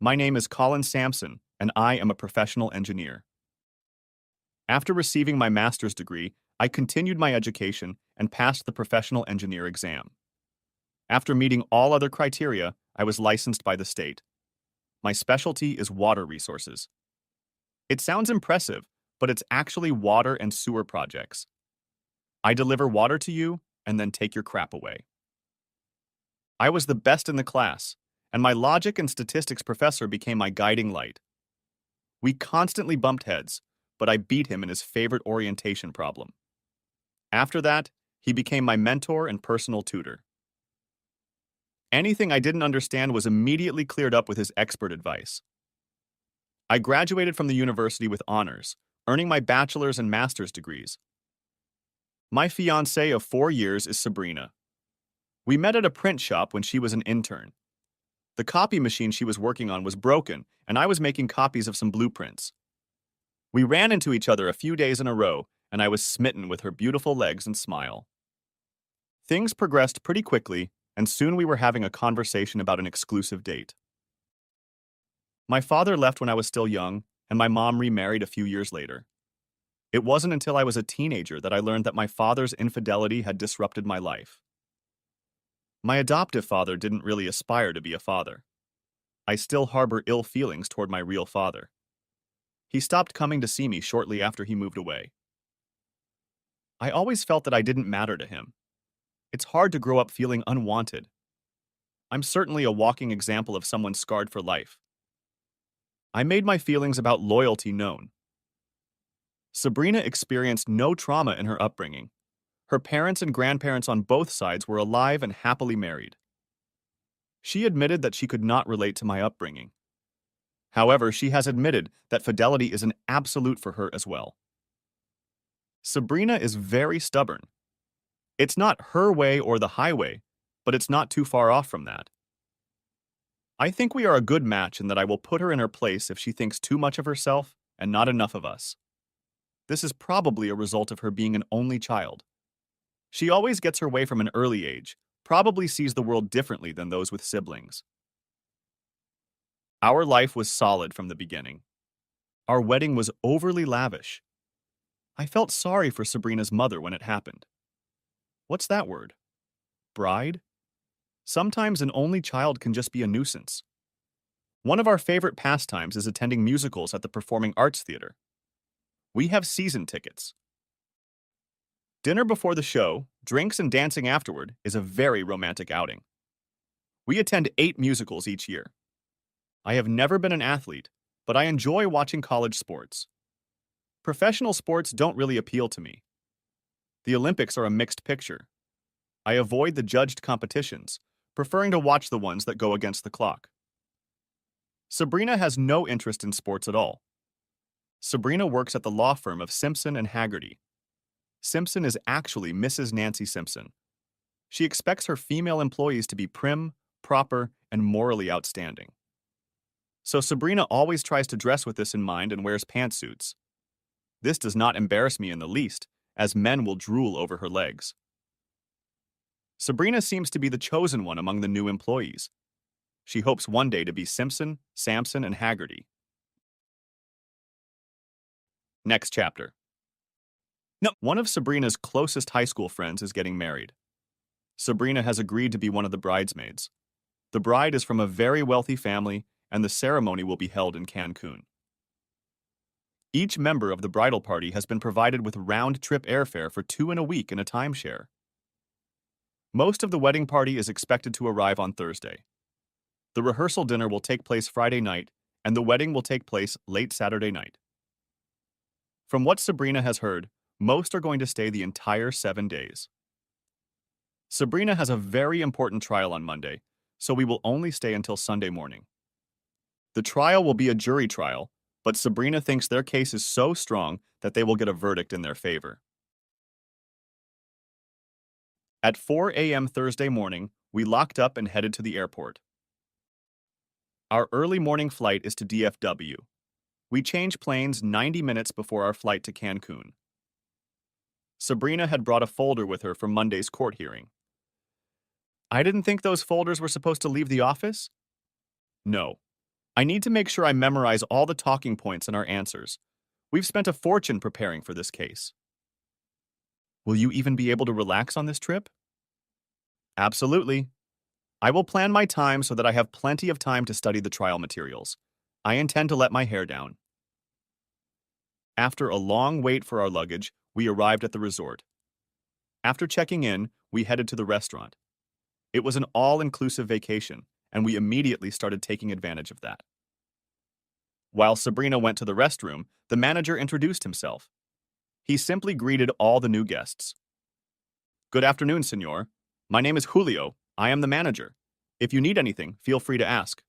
My name is Colin Sampson, and I am a professional engineer. After receiving my master's degree, I continued my education and passed the professional engineer exam. After meeting all other criteria, I was licensed by the state. My specialty is water resources. It sounds impressive, but it's actually water and sewer projects. I deliver water to you and then take your crap away. I was the best in the class, and my logic and statistics professor became my guiding light. We constantly bumped heads, but I beat him in his favorite orientation problem. After that, he became my mentor and personal tutor. Anything I didn't understand was immediately cleared up with his expert advice. I graduated from the university with honors, earning my bachelor's and master's degrees. My fiancée of 4 years is Sabrina. We met at a print shop when she was an intern. The copy machine she was working on was broken, and I was making copies of some blueprints. We ran into each other a few days in a row, and I was smitten with her beautiful legs and smile. Things progressed pretty quickly, and soon we were having a conversation about an exclusive date. My father left when I was still young, and my mom remarried a few years later. It wasn't until I was a teenager that I learned that my father's infidelity had disrupted my life. My adoptive father didn't really aspire to be a father. I still harbor ill feelings toward my real father. He stopped coming to see me shortly after he moved away. I always felt that I didn't matter to him. It's hard to grow up feeling unwanted. I'm certainly a walking example of someone scarred for life. I made my feelings about loyalty known. Sabrina experienced no trauma in her upbringing. Her parents and grandparents on both sides were alive and happily married. She admitted that she could not relate to my upbringing. However, she has admitted that fidelity is an absolute for her as well. Sabrina is very stubborn. It's not her way or the highway, but it's not too far off from that. I think we are a good match and that I will put her in her place if she thinks too much of herself and not enough of us. This is probably a result of her being an only child. She always gets her way from an early age, probably sees the world differently than those with siblings. Our life was solid from the beginning. Our wedding was overly lavish. I felt sorry for Sabrina's mother when it happened. What's that word? Bride? Sometimes an only child can just be a nuisance. One of our favorite pastimes is attending musicals at the Performing Arts Theater. We have season tickets. Dinner before the show, drinks and dancing afterward is a very romantic outing. We attend 8 musicals each year. I have never been an athlete, but I enjoy watching college sports. Professional sports don't really appeal to me. The Olympics are a mixed picture. I avoid the judged competitions, preferring to watch the ones that go against the clock. Sabrina has no interest in sports at all. Sabrina works at the law firm of Simpson and Haggerty. Simpson is actually Mrs. Nancy Simpson. She expects her female employees to be prim, proper, and morally outstanding. So Sabrina always tries to dress with this in mind and wears pantsuits. This does not embarrass me in the least, as men will drool over her legs. Sabrina seems to be the chosen one among the new employees. She hopes one day to be Simpson, Sampson, and Haggerty. Next chapter. No, one of Sabrina's closest high school friends is getting married. Sabrina has agreed to be one of the bridesmaids. The bride is from a very wealthy family, and the ceremony will be held in Cancun. Each member of the bridal party has been provided with round-trip airfare for 2 in a week in a timeshare. Most of the wedding party is expected to arrive on Thursday. The rehearsal dinner will take place Friday night, and the wedding will take place late Saturday night. From what Sabrina has heard, most are going to stay the entire 7 days. Sabrina has a very important trial on Monday, so we will only stay until Sunday morning. The trial will be a jury trial, but Sabrina thinks their case is so strong that they will get a verdict in their favor. At 4 a.m. Thursday morning, we locked up and headed to the airport. Our early morning flight is to DFW. We change planes 90 minutes before our flight to Cancun. Sabrina had brought a folder with her from Monday's court hearing. I didn't think those folders were supposed to leave the office? No. I need to make sure I memorize all the talking points in our answers. We've spent a fortune preparing for this case. Will you even be able to relax on this trip? Absolutely. I will plan my time so that I have plenty of time to study the trial materials. I intend to let my hair down. After a long wait for our luggage, we arrived at the resort. After checking in, we headed to the restaurant. It was an all-inclusive vacation, and we immediately started taking advantage of that. While Sabrina went to the restroom, the manager introduced himself. He simply greeted all the new guests. Good afternoon, senor. My name is Julio. I am the manager. If you need anything, feel free to ask.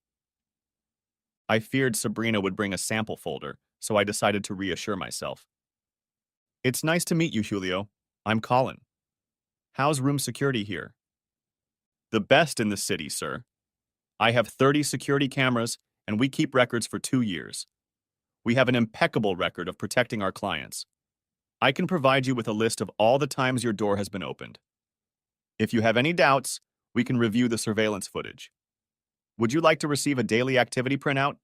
I feared Sabrina would bring a sample folder, so I decided to reassure myself. It's nice to meet you, Julio. I'm Colin. How's room security here? The best in the city, sir. I have 30 security cameras, and we keep records for 2 years. We have an impeccable record of protecting our clients. I can provide you with a list of all the times your door has been opened. If you have any doubts, we can review the surveillance footage. Would you like to receive a daily activity printout?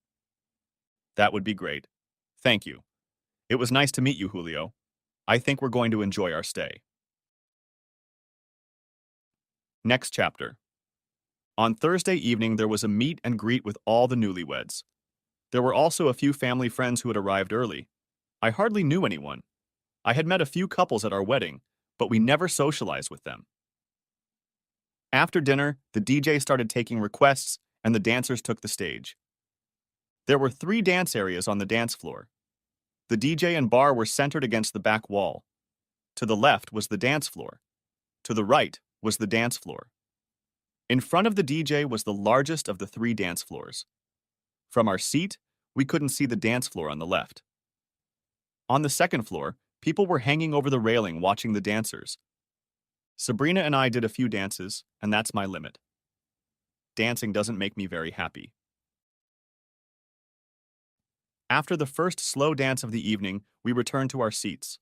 That would be great. Thank you. It was nice to meet you, Julio. I think we're going to enjoy our stay. Next chapter. On Thursday evening, there was a meet and greet with all the newlyweds. There were also a few family friends who had arrived early. I hardly knew anyone. I had met a few couples at our wedding, but we never socialized with them. After dinner, the DJ started taking requests, and the dancers took the stage. There were 3 dance areas on the dance floor. The DJ and bar were centered against the back wall. To the left was the dance floor. To the right was the dance floor. In front of the DJ was the largest of the 3 dance floors. From our seat, we couldn't see the dance floor on the left. On the second floor, people were hanging over the railing watching the dancers. Sabrina and I did a few dances, and that's my limit. Dancing doesn't make me very happy. After the first slow dance of the evening, we returned to our seats.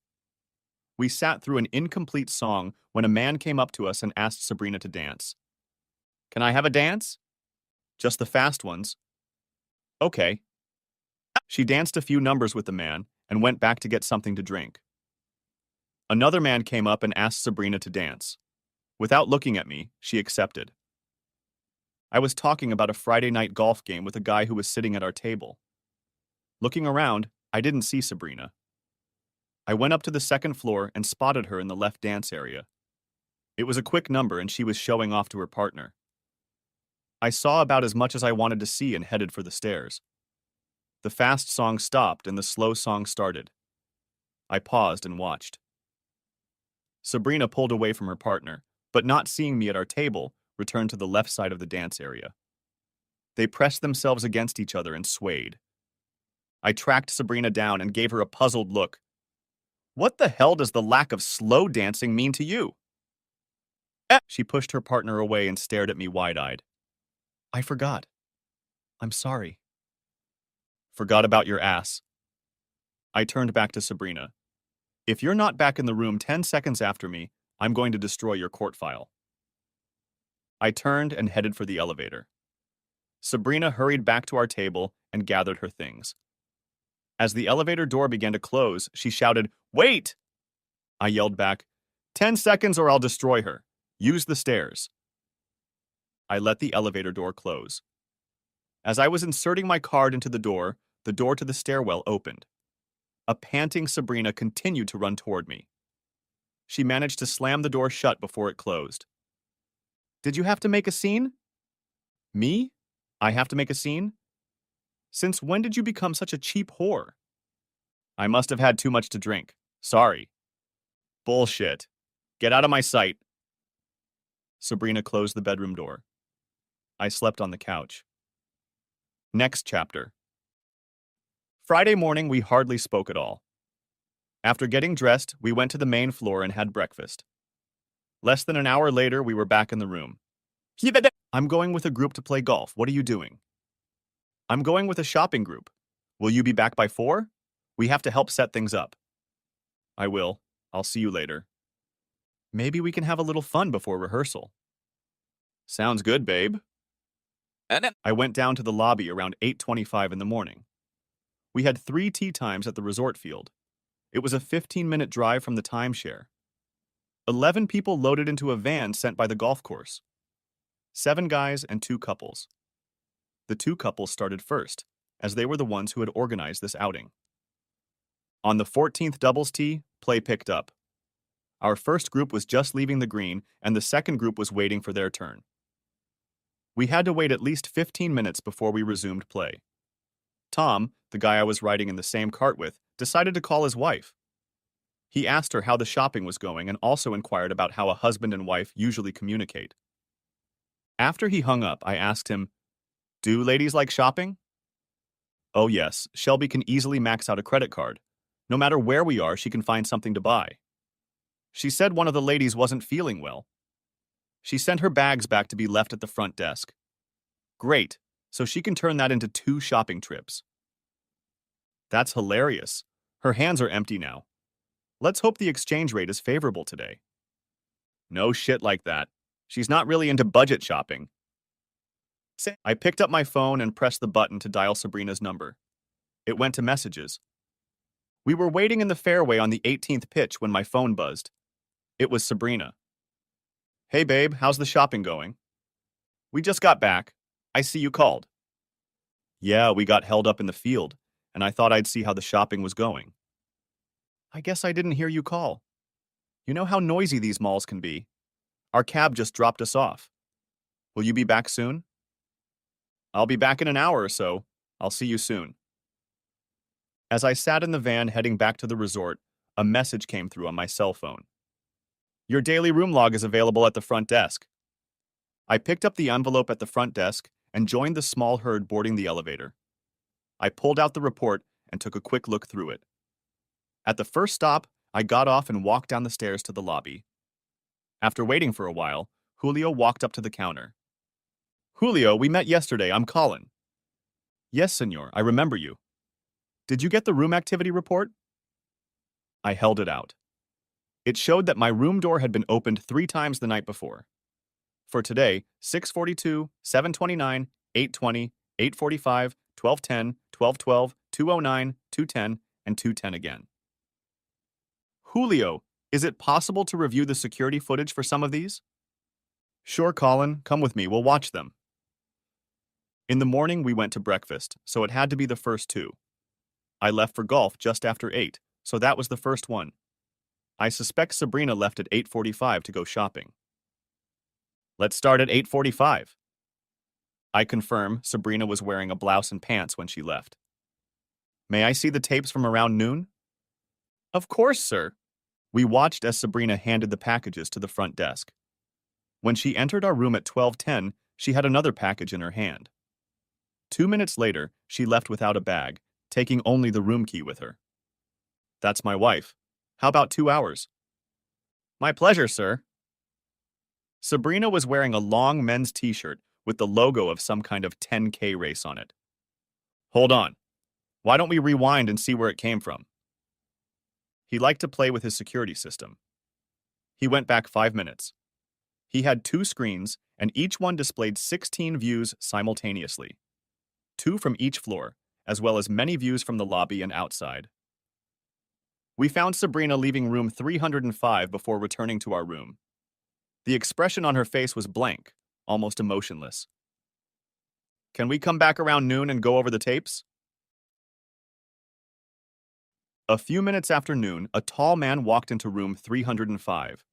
We sat through an incomplete song when a man came up to us and asked Sabrina to dance. Can I have a dance? Just the fast ones. Okay. She danced a few numbers with the man and went back to get something to drink. Another man came up and asked Sabrina to dance. Without looking at me, she accepted. I was talking about a Friday night golf game with a guy who was sitting at our table. Looking around, I didn't see Sabrina. I went up to the second floor and spotted her in the left dance area. It was a quick number and she was showing off to her partner. I saw about as much as I wanted to see and headed for the stairs. The fast song stopped and the slow song started. I paused and watched. Sabrina pulled away from her partner, but not seeing me at our table, returned to the left side of the dance area. They pressed themselves against each other and swayed. I tracked Sabrina down and gave her a puzzled look. What the hell does the lack of slow dancing mean to you? She pushed her partner away and stared at me wide-eyed. I forgot. I'm sorry. Forgot about your ass. I turned back to Sabrina. If you're not back in the room 10 seconds after me, I'm going to destroy your court file. I turned and headed for the elevator. Sabrina hurried back to our table and gathered her things. As the elevator door began to close, she shouted, "Wait!" I yelled back, 10 seconds or I'll destroy her. Use the stairs. I let the elevator door close. As I was inserting my card into the door to the stairwell opened. A panting Sabrina continued to run toward me. She managed to slam the door shut before it closed. Did you have to make a scene? Me? I have to make a scene? Since when did you become such a cheap whore? I must have had too much to drink. Sorry. Bullshit. Get out of my sight. Sabrina closed the bedroom door. I slept on the couch. Next chapter. Friday morning, we hardly spoke at all. After getting dressed, we went to the main floor and had breakfast. Less than an hour later, we were back in the room. I'm going with a group to play golf. What are you doing? I'm going with a shopping group. Will you be back by 4? We have to help set things up. I will. I'll see you later. Maybe we can have a little fun before rehearsal. Sounds good, babe. I went down to the lobby around 8:25 in the morning. We had 3 tea times at the resort field. It was a 15-minute drive from the timeshare. 11 people loaded into a van sent by the golf course. 7 guys and 2 couples. The 2 couples started first, as they were the ones who had organized this outing. On the 14th doubles tee, play picked up. Our first group was just leaving the green, and the second group was waiting for their turn. We had to wait at least 15 minutes before we resumed play. Tom, the guy I was riding in the same cart with, decided to call his wife. He asked her how the shopping was going and also inquired about how a husband and wife usually communicate. After he hung up, I asked him, "Do ladies like shopping?" "Oh yes, Shelby can easily max out a credit card. No matter where we are, she can find something to buy. She said one of the ladies wasn't feeling well. She sent her bags back to be left at the front desk. Great, so she can turn that into 2 shopping trips." "That's hilarious. Her hands are empty now. Let's hope the exchange rate is favorable today." "No shit like that. She's not really into budget shopping." I picked up my phone and pressed the button to dial Sabrina's number. It went to messages. We were waiting in the fairway on the 18th pitch when my phone buzzed. It was Sabrina. "Hey babe, how's the shopping going?" "We just got back. I see you called." "Yeah, we got held up in the field, and I thought I'd see how the shopping was going." "I guess I didn't hear you call. You know how noisy these malls can be. Our cab just dropped us off. Will you be back soon?" "I'll be back in an hour or so. I'll see you soon." As I sat in the van heading back to the resort, a message came through on my cell phone. "Your daily room log is available at the front desk." I picked up the envelope at the front desk and joined the small herd boarding the elevator. I pulled out the report and took a quick look through it. At the first stop, I got off and walked down the stairs to the lobby. After waiting for a while, Julio walked up to the counter. "Julio, we met yesterday. I'm Colin." "Yes, senor, I remember you. Did you get the room activity report?" I held it out. It showed that my room door had been opened 3 times the night before. For today, 6:42, 7:29, 8:20, 8:45, 12:10, 12:12, 2:09, 2:10, and 2:10 again. "Julio, is it possible to review the security footage for some of these?" "Sure, Colin. Come with me. We'll watch them." In the morning, we went to breakfast, so it had to be the first 2. I left for golf just after 8, so that was the first one. I suspect Sabrina left at 8:45 to go shopping. "Let's start at 8:45. I confirm Sabrina was wearing a blouse and pants when she left. "May I see the tapes from around noon?" "Of course, sir." We watched as Sabrina handed the packages to the front desk. When she entered our room at 12:10, she had another package in her hand. 2 minutes later, she left without a bag, taking only the room key with her. "That's my wife. How about 2 hours?" "My pleasure, sir." Sabrina was wearing a long men's t-shirt with the logo of some kind of 10K race on it. "Hold on. Why don't we rewind and see where it came from?" He liked to play with his security system. He went back 5 minutes. He had 2 screens, and each one displayed 16 views simultaneously. 2 from each floor, as well as many views from the lobby and outside. We found Sabrina leaving room 305 before returning to our room. The expression on her face was blank, almost emotionless. "Can we come back around noon and go over the tapes?" A few minutes after noon, a tall man walked into room 305.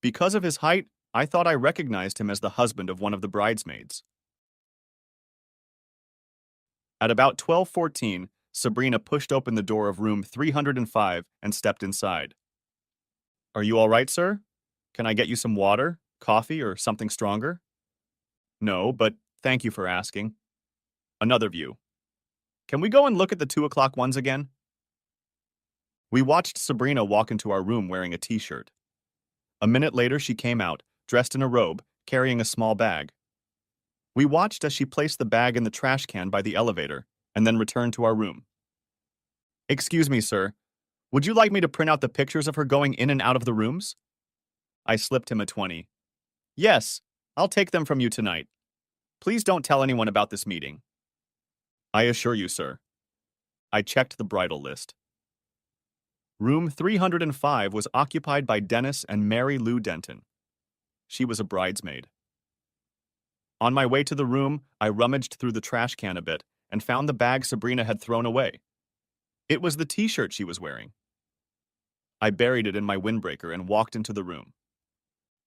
Because of his height, I thought I recognized him as the husband of one of the bridesmaids. At about 12:14, Sabrina pushed open the door of room 305 and stepped inside. "Are you all right, sir? Can I get you some water, coffee, or something stronger?" "No, but thank you for asking." Another view. "Can we go and look at the 2 o'clock ones again?" We watched Sabrina walk into our room wearing a t-shirt. A minute later, she came out, dressed in a robe, carrying a small bag. We watched as she placed the bag in the trash can by the elevator, and then returned to our room. "Excuse me, sir. Would you like me to print out the pictures of her going in and out of the rooms?" I slipped him a 20. "Yes, I'll take them from you tonight." Please don't tell anyone about this meeting. I assure you, sir. I checked the bridal list. Room 305 was occupied by Dennis and Mary Lou Denton. She was a bridesmaid. On my way to the room, I rummaged through the trash can a bit and found the bag Sabrina had thrown away. It was the t-shirt she was wearing. I buried it in my windbreaker and walked into the room.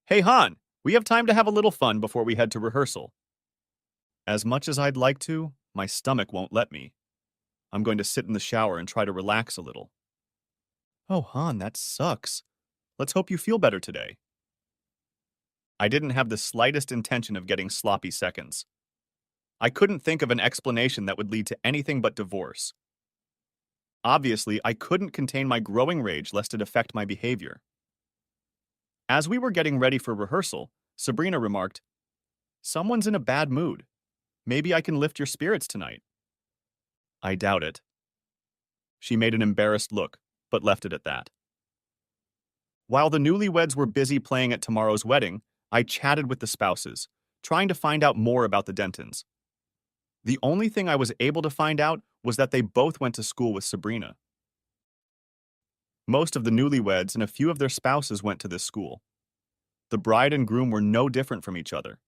Hey, Han, we have time to have a little fun before we head to rehearsal. As much as I'd like to, my stomach won't let me. I'm going to sit in the shower and try to relax a little. Oh, Han, that sucks. Let's hope you feel better today. I didn't have the slightest intention of getting sloppy seconds. I couldn't think of an explanation that would lead to anything but divorce. Obviously, I couldn't contain my growing rage lest it affect my behavior. As we were getting ready for rehearsal, Sabrina remarked, "Someone's in a bad mood. Maybe I can lift your spirits tonight." I doubt it. She made an embarrassed look, but left it at that. While the newlyweds were busy playing at tomorrow's wedding, I chatted with the spouses, trying to find out more about the Dentons. The only thing I was able to find out was that they both went to school with Sabrina. Most of the newlyweds and a few of their spouses went to this school. The bride and groom were no different from each other.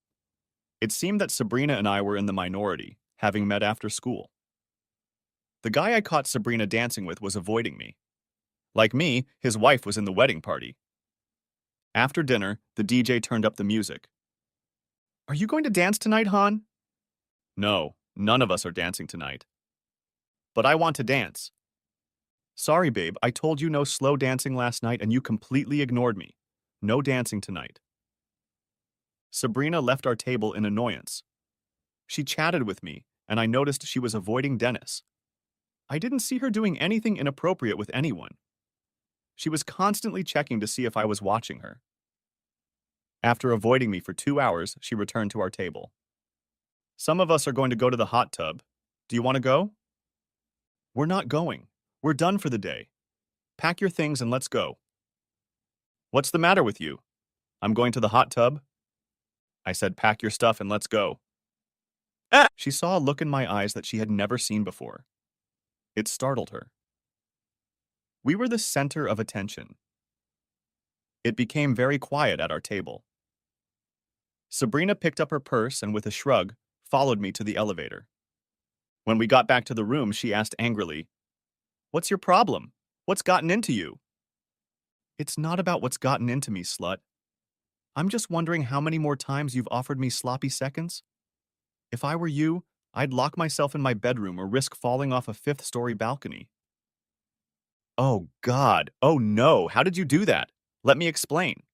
It seemed that Sabrina and I were in the minority, having met after school. The guy I caught Sabrina dancing with was avoiding me. Like me, his wife was in the wedding party. After dinner, the DJ turned up the music. "Are you going to dance tonight, Han?" "No, none of us are dancing tonight." "But I want to dance." "Sorry, babe, I told you no slow dancing last night and you completely ignored me. No dancing tonight." Sabrina left our table in annoyance. She chatted with me, and I noticed she was avoiding Dennis. I didn't see her doing anything inappropriate with anyone. She was constantly checking to see if I was watching her. After avoiding me for 2 hours, she returned to our table. "Some of us are going to go to the hot tub. Do you want to go?" "We're not going. We're done for the day. Pack your things and let's go." "What's the matter with you? I'm going to the hot tub." I said, "Pack your stuff and let's go." She saw a look in my eyes that she had never seen before. It startled her. We were the center of attention. It became very quiet at our table. Sabrina picked up her purse and with a shrug, followed me to the elevator. When we got back to the room, she asked angrily, "What's your problem? What's gotten into you?" "It's not about what's gotten into me, slut. I'm just wondering how many more times you've offered me sloppy seconds. If I were you, I'd lock myself in my bedroom or risk falling off a 5th-story balcony." "Oh, God. Oh, no. How did you do that? Let me explain."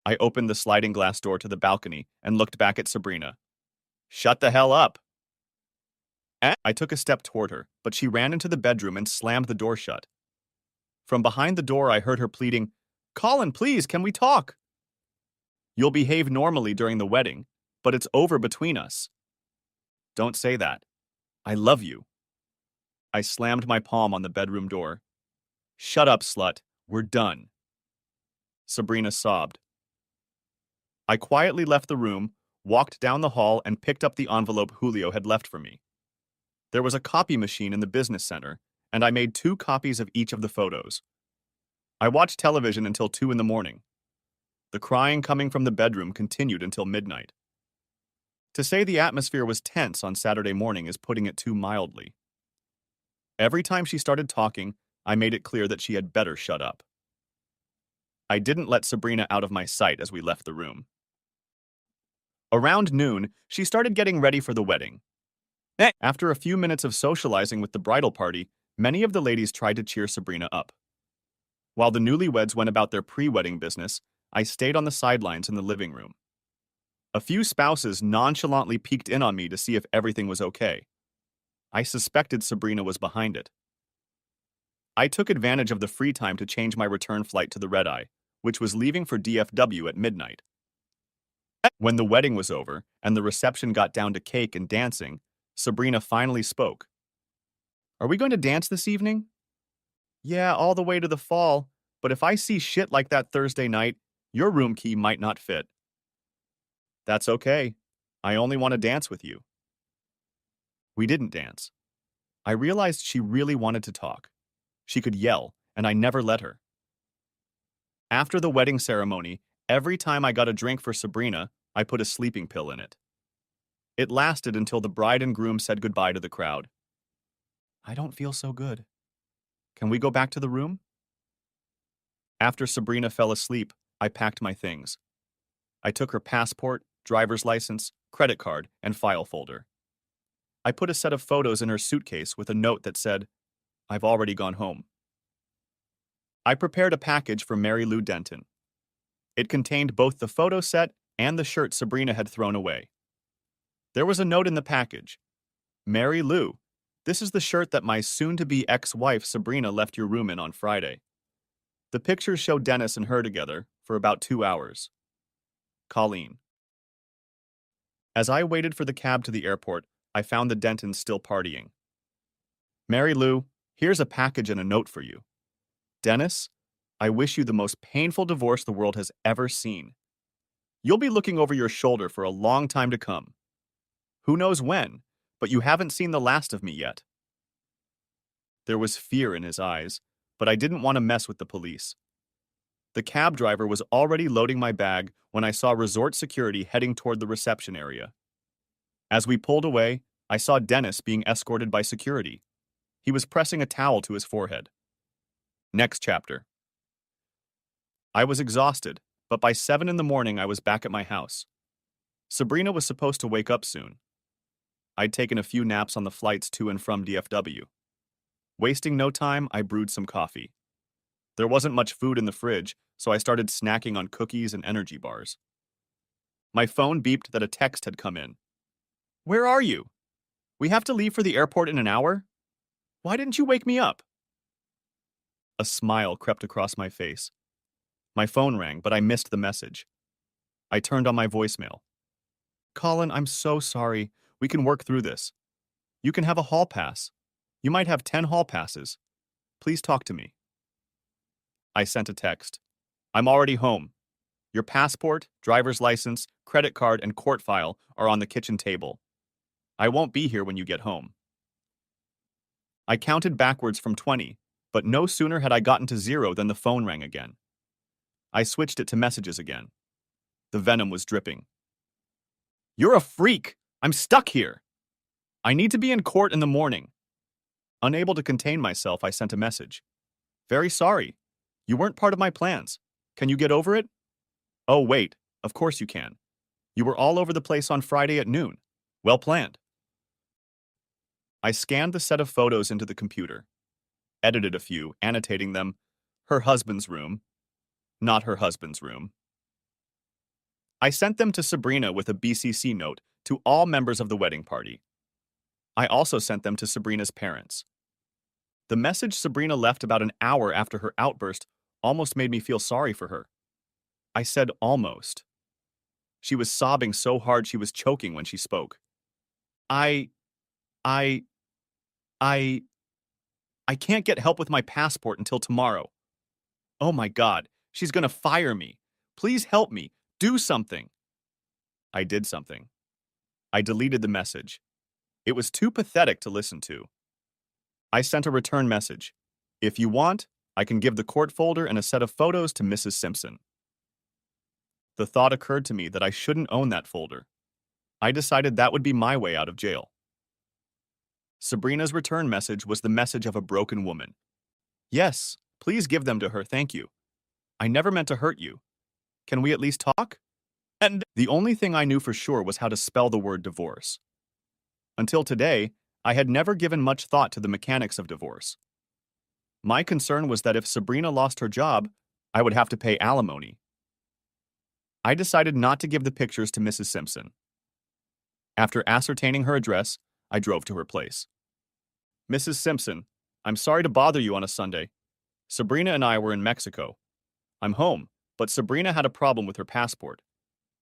I opened the sliding glass door to the balcony and looked back at Sabrina. "Shut the hell up." I took a step toward her, but she ran into the bedroom and slammed the door shut. From behind the door, I heard her pleading, "Colin, please, can we talk?" "You'll behave normally during the wedding, but it's over between us." "Don't say that. I love you." I slammed my palm on the bedroom door. "Shut up, slut. We're done." Sabrina sobbed. I quietly left the room, walked down the hall, and picked up the envelope Julio had left for me. There was a copy machine in the business center, and I made 2 copies of each of the photos. I watched television until 2 in the morning. The crying coming from the bedroom continued until midnight. To say the atmosphere was tense on Saturday morning is putting it too mildly. Every time she started talking, I made it clear that she had better shut up. I didn't let Sabrina out of my sight as we left the room. Around noon, she started getting ready for the wedding. After a few minutes of socializing with the bridal party, many of the ladies tried to cheer Sabrina up. While the newlyweds went about their pre-wedding business, I stayed on the sidelines in the living room. A few spouses nonchalantly peeked in on me to see if everything was okay. I suspected Sabrina was behind it. I took advantage of the free time to change my return flight to the red-eye, which was leaving for DFW at midnight. When the wedding was over and the reception got down to cake and dancing, Sabrina finally spoke. "Are we going to dance this evening?" "Yeah, all the way to the fall, but if I see shit like that Thursday night, your room key might not fit." "That's okay. I only want to dance with you. We didn't dance. I realized she really wanted to talk. She could yell, and I never let her. After the wedding ceremony, every time I got a drink for Sabrina, I put a sleeping pill in it. It lasted until the bride and groom said goodbye to the crowd. I don't feel so good. Can we go back to the room? After Sabrina fell asleep, I packed my things. I took her passport, driver's license, credit card, and file folder. I put a set of photos in her suitcase with a note that said, "I've already gone home." I prepared a package for Mary Lou Denton. It contained both the photo set and the shirt Sabrina had thrown away. There was a note in the package. "Mary Lou, this is the shirt that my soon-to-be ex-wife Sabrina left your room in on Friday." The pictures show Dennis and her together for about 2 hours. Colleen. As I waited for the cab to the airport, I found the Dentons still partying. "Mary Lou, here's a package and a note for you. Dennis, I wish you the most painful divorce the world has ever seen. You'll be looking over your shoulder for a long time to come. Who knows when, but you haven't seen the last of me yet." There was fear in his eyes, but I didn't want to mess with the police. The cab driver was already loading my bag when I saw resort security heading toward the reception area. As we pulled away, I saw Dennis being escorted by security. He was pressing a towel to his forehead. Next chapter. I was exhausted, but by 7 in the morning I was back at my house. Sabrina was supposed to wake up soon. I'd taken a few naps on the flights to and from DFW. Wasting no time, I brewed some coffee. There wasn't much food in the fridge, so I started snacking on cookies and energy bars. My phone beeped that a text had come in. "Where are you? We have to leave for the airport in an hour? Why didn't you wake me up?" A smile crept across my face. My phone rang, but I missed the message. I turned on my voicemail. "Colin, I'm so sorry. We can work through this. You can have a hall pass. You might have 10 hall passes. Please talk to me." I sent a text. "I'm already home. Your passport, driver's license, credit card, and court file are on the kitchen table. I won't be here when you get home." I counted backwards from 20, but no sooner had I gotten to 0 than the phone rang again. I switched it to messages again. The venom was dripping. "You're a freak! I'm stuck here! I need to be in court in the morning." Unable to contain myself, I sent a message. "Very sorry. You weren't part of my plans. Can you get over it?" "Oh, wait. Of course you can. You were all over the place on Friday at noon. Well planned." I scanned the set of photos into the computer, edited a few, annotating them, "Her husband's room," "Not her husband's room." I sent them to Sabrina with a BCC note to all members of the wedding party. I also sent them to Sabrina's parents. The message Sabrina left about an hour after her outburst almost made me feel sorry for her. I said almost. She was sobbing so hard she was choking when she spoke. I, I, I can't get help with my passport until tomorrow. Oh my God, she's gonna fire me. Please help me. Do something." I did something. I deleted the message. It was too pathetic to listen to. I sent a return message. "If you want, I can give the court folder and a set of photos to Mrs. Simpson." The thought occurred to me that I shouldn't own that folder. I decided that would be my way out of jail. Sabrina's return message was the message of a broken woman. "Yes, please give them to her, thank you. I never meant to hurt you. Can we at least talk?" And the only thing I knew for sure was how to spell the word divorce. Until today, I had never given much thought to the mechanics of divorce. My concern was that if Sabrina lost her job, I would have to pay alimony. I decided not to give the pictures to Mrs. Simpson. After ascertaining her address, I drove to her place. "Mrs. Simpson, I'm sorry to bother you on a Sunday. Sabrina and I were in Mexico. I'm home, but Sabrina had a problem with her passport.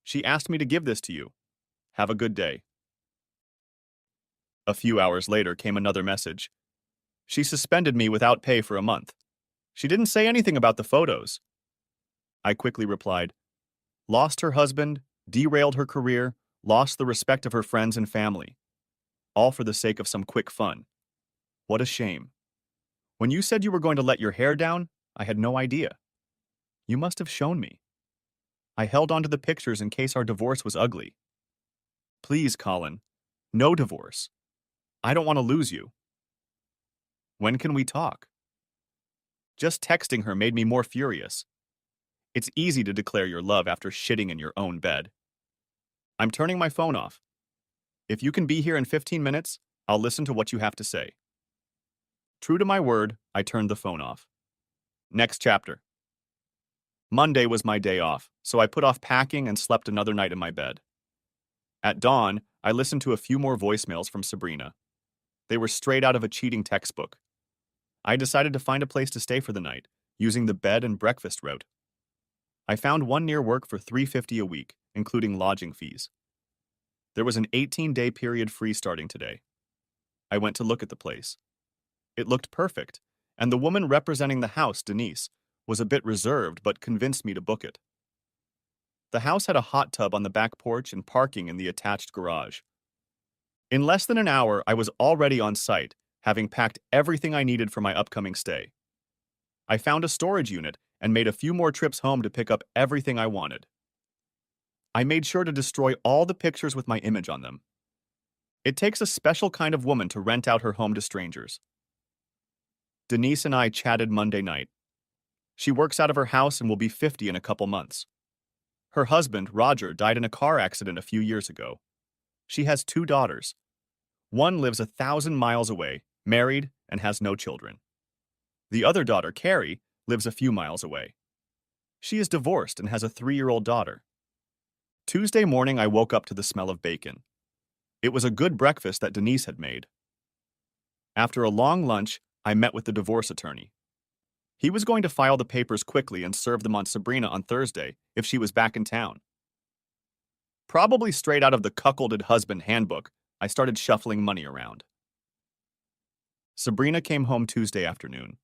She asked me to give this to you. Have a good day." A few hours later came another message. "She suspended me without pay for a month. She didn't say anything about the photos." I quickly replied, "Lost her husband, derailed her career, lost the respect of her friends and family, all for the sake of some quick fun. What a shame. When you said you were going to let your hair down, I had no idea. You must have shown me. I held onto the pictures in case our divorce was ugly. Please, Colin. No divorce. I don't want to lose you. When can we talk? Just texting her made me more furious. It's easy to declare your love after shitting in your own bed. I'm turning my phone off. If you can be here in 15 minutes, I'll listen to what you have to say. True to my word, I turned the phone off. Next chapter. Monday was my day off, so I put off packing and slept another night in my bed. At dawn, I listened to a few more voicemails from Sabrina. They were straight out of a cheating textbook. I decided to find a place to stay for the night, using the bed and breakfast route. I found one near work for $3.50 a week, including lodging fees. There was an 18-day period free starting today. I went to look at the place. It looked perfect, and the woman representing the house, Denise, was a bit reserved but convinced me to book it. The house had a hot tub on the back porch and parking in the attached garage. In less than an hour, I was already on site, having packed everything I needed for my upcoming stay. I found a storage unit and made a few more trips home to pick up everything I wanted. I made sure to destroy all the pictures with my image on them. It takes a special kind of woman to rent out her home to strangers. Denise and I chatted Monday night. She works out of her house and will be 50 in a couple months. Her husband, Roger, died in a car accident a few years ago. She has 2 daughters. One lives 1,000 miles away, married, and has no children. The other daughter, Carrie, lives a few miles away. She is divorced and has a 3-year-old daughter. Tuesday morning, I woke up to the smell of bacon. It was a good breakfast that Denise had made. After a long lunch, I met with the divorce attorney. He was going to file the papers quickly and serve them on Sabrina on Thursday if she was back in town. Probably straight out of the cuckolded husband handbook, I started shuffling money around. Sabrina came home Tuesday afternoon.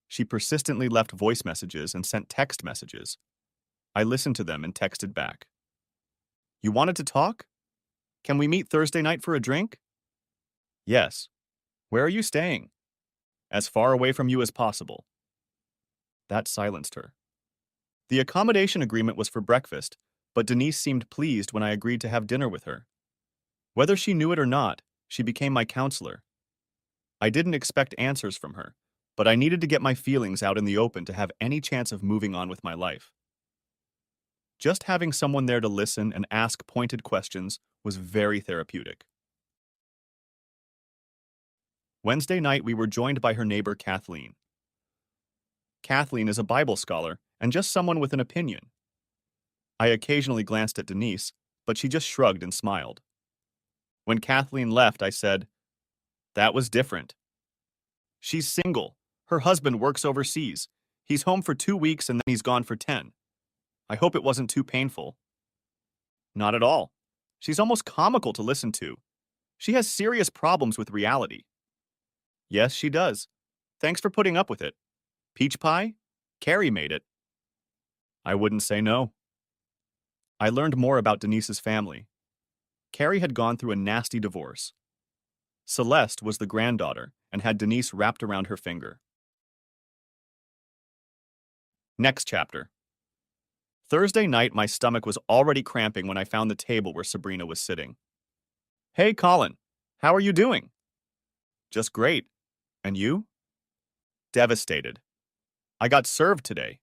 She persistently left voice messages and sent text messages. I listened to them and texted back. You wanted to talk? Can we meet Thursday night for a drink? Yes. Where are you staying? As far away from you as possible. That silenced her. The accommodation agreement was for breakfast, but Denise seemed pleased when I agreed to have dinner with her. Whether she knew it or not, she became my counselor. I didn't expect answers from her, but I needed to get my feelings out in the open to have any chance of moving on with my life. Just having someone there to listen and ask pointed questions was very therapeutic. Wednesday night, we were joined by her neighbor, Kathleen. Kathleen is a Bible scholar and just someone with an opinion. I occasionally glanced at Denise, but she just shrugged and smiled. When Kathleen left, I said, "That was different. She's single. Her husband works overseas. He's home for 2 weeks and then he's gone for 10. I hope it wasn't too painful." Not at all. She's almost comical to listen to. She has serious problems with reality. Yes, she does. Thanks for putting up with it. Peach pie? Carrie made it. I wouldn't say no. I learned more about Denise's family. Carrie had gone through a nasty divorce. Celeste was the granddaughter and had Denise wrapped around her finger. Next chapter. Thursday night, my stomach was already cramping when I found the table where Sabrina was sitting. Hey, Colin. How are you doing? Just great. And you? Devastated. I got served today.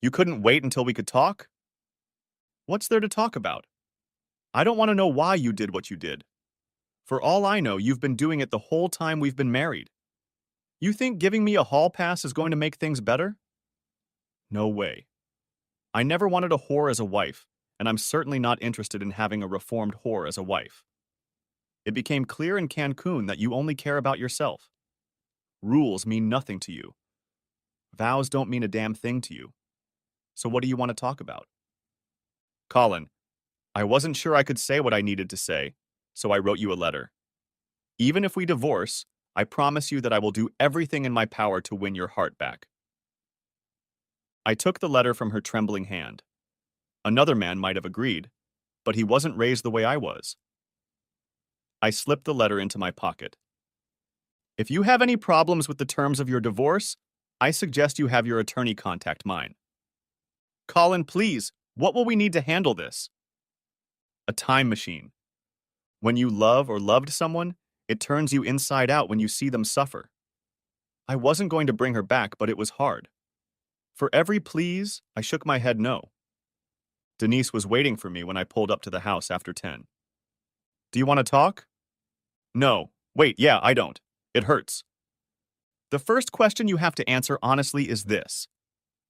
You couldn't wait until we could talk? What's there to talk about? I don't want to know why you did what you did. For all I know, you've been doing it the whole time we've been married. You think giving me a hall pass is going to make things better? No way. I never wanted a whore as a wife, and I'm certainly not interested in having a reformed whore as a wife. It became clear in Cancun that you only care about yourself. Rules mean nothing to you. Vows don't mean a damn thing to you. So what do you want to talk about? Colin, I wasn't sure I could say what I needed to say, so I wrote you a letter. Even if we divorce, I promise you that I will do everything in my power to win your heart back. I took the letter from her trembling hand. Another man might have agreed, but he wasn't raised the way I was. I slipped the letter into my pocket. If you have any problems with the terms of your divorce, I suggest you have your attorney contact mine. Colin, please, what will we need to handle this? A time machine. When you love or loved someone, it turns you inside out when you see them suffer. I wasn't going to bring her back, but it was hard. For every please, I shook my head no. Denise was waiting for me when I pulled up to the house after 10. Do you want to talk? No. Wait, yeah, I don't. It hurts. The first question you have to answer honestly is this.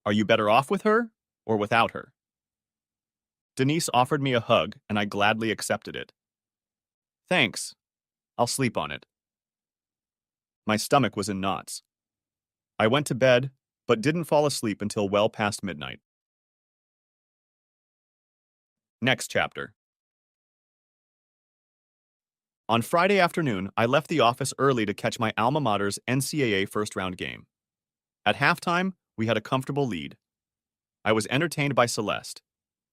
Are you better off with her or without her? Denise offered me a hug, and I gladly accepted it. Thanks. I'll sleep on it. My stomach was in knots. I went to bed, but didn't fall asleep until well past midnight. Next chapter. On Friday afternoon, I left the office early to catch my alma mater's NCAA first-round game. At halftime, we had a comfortable lead. I was entertained by Celeste.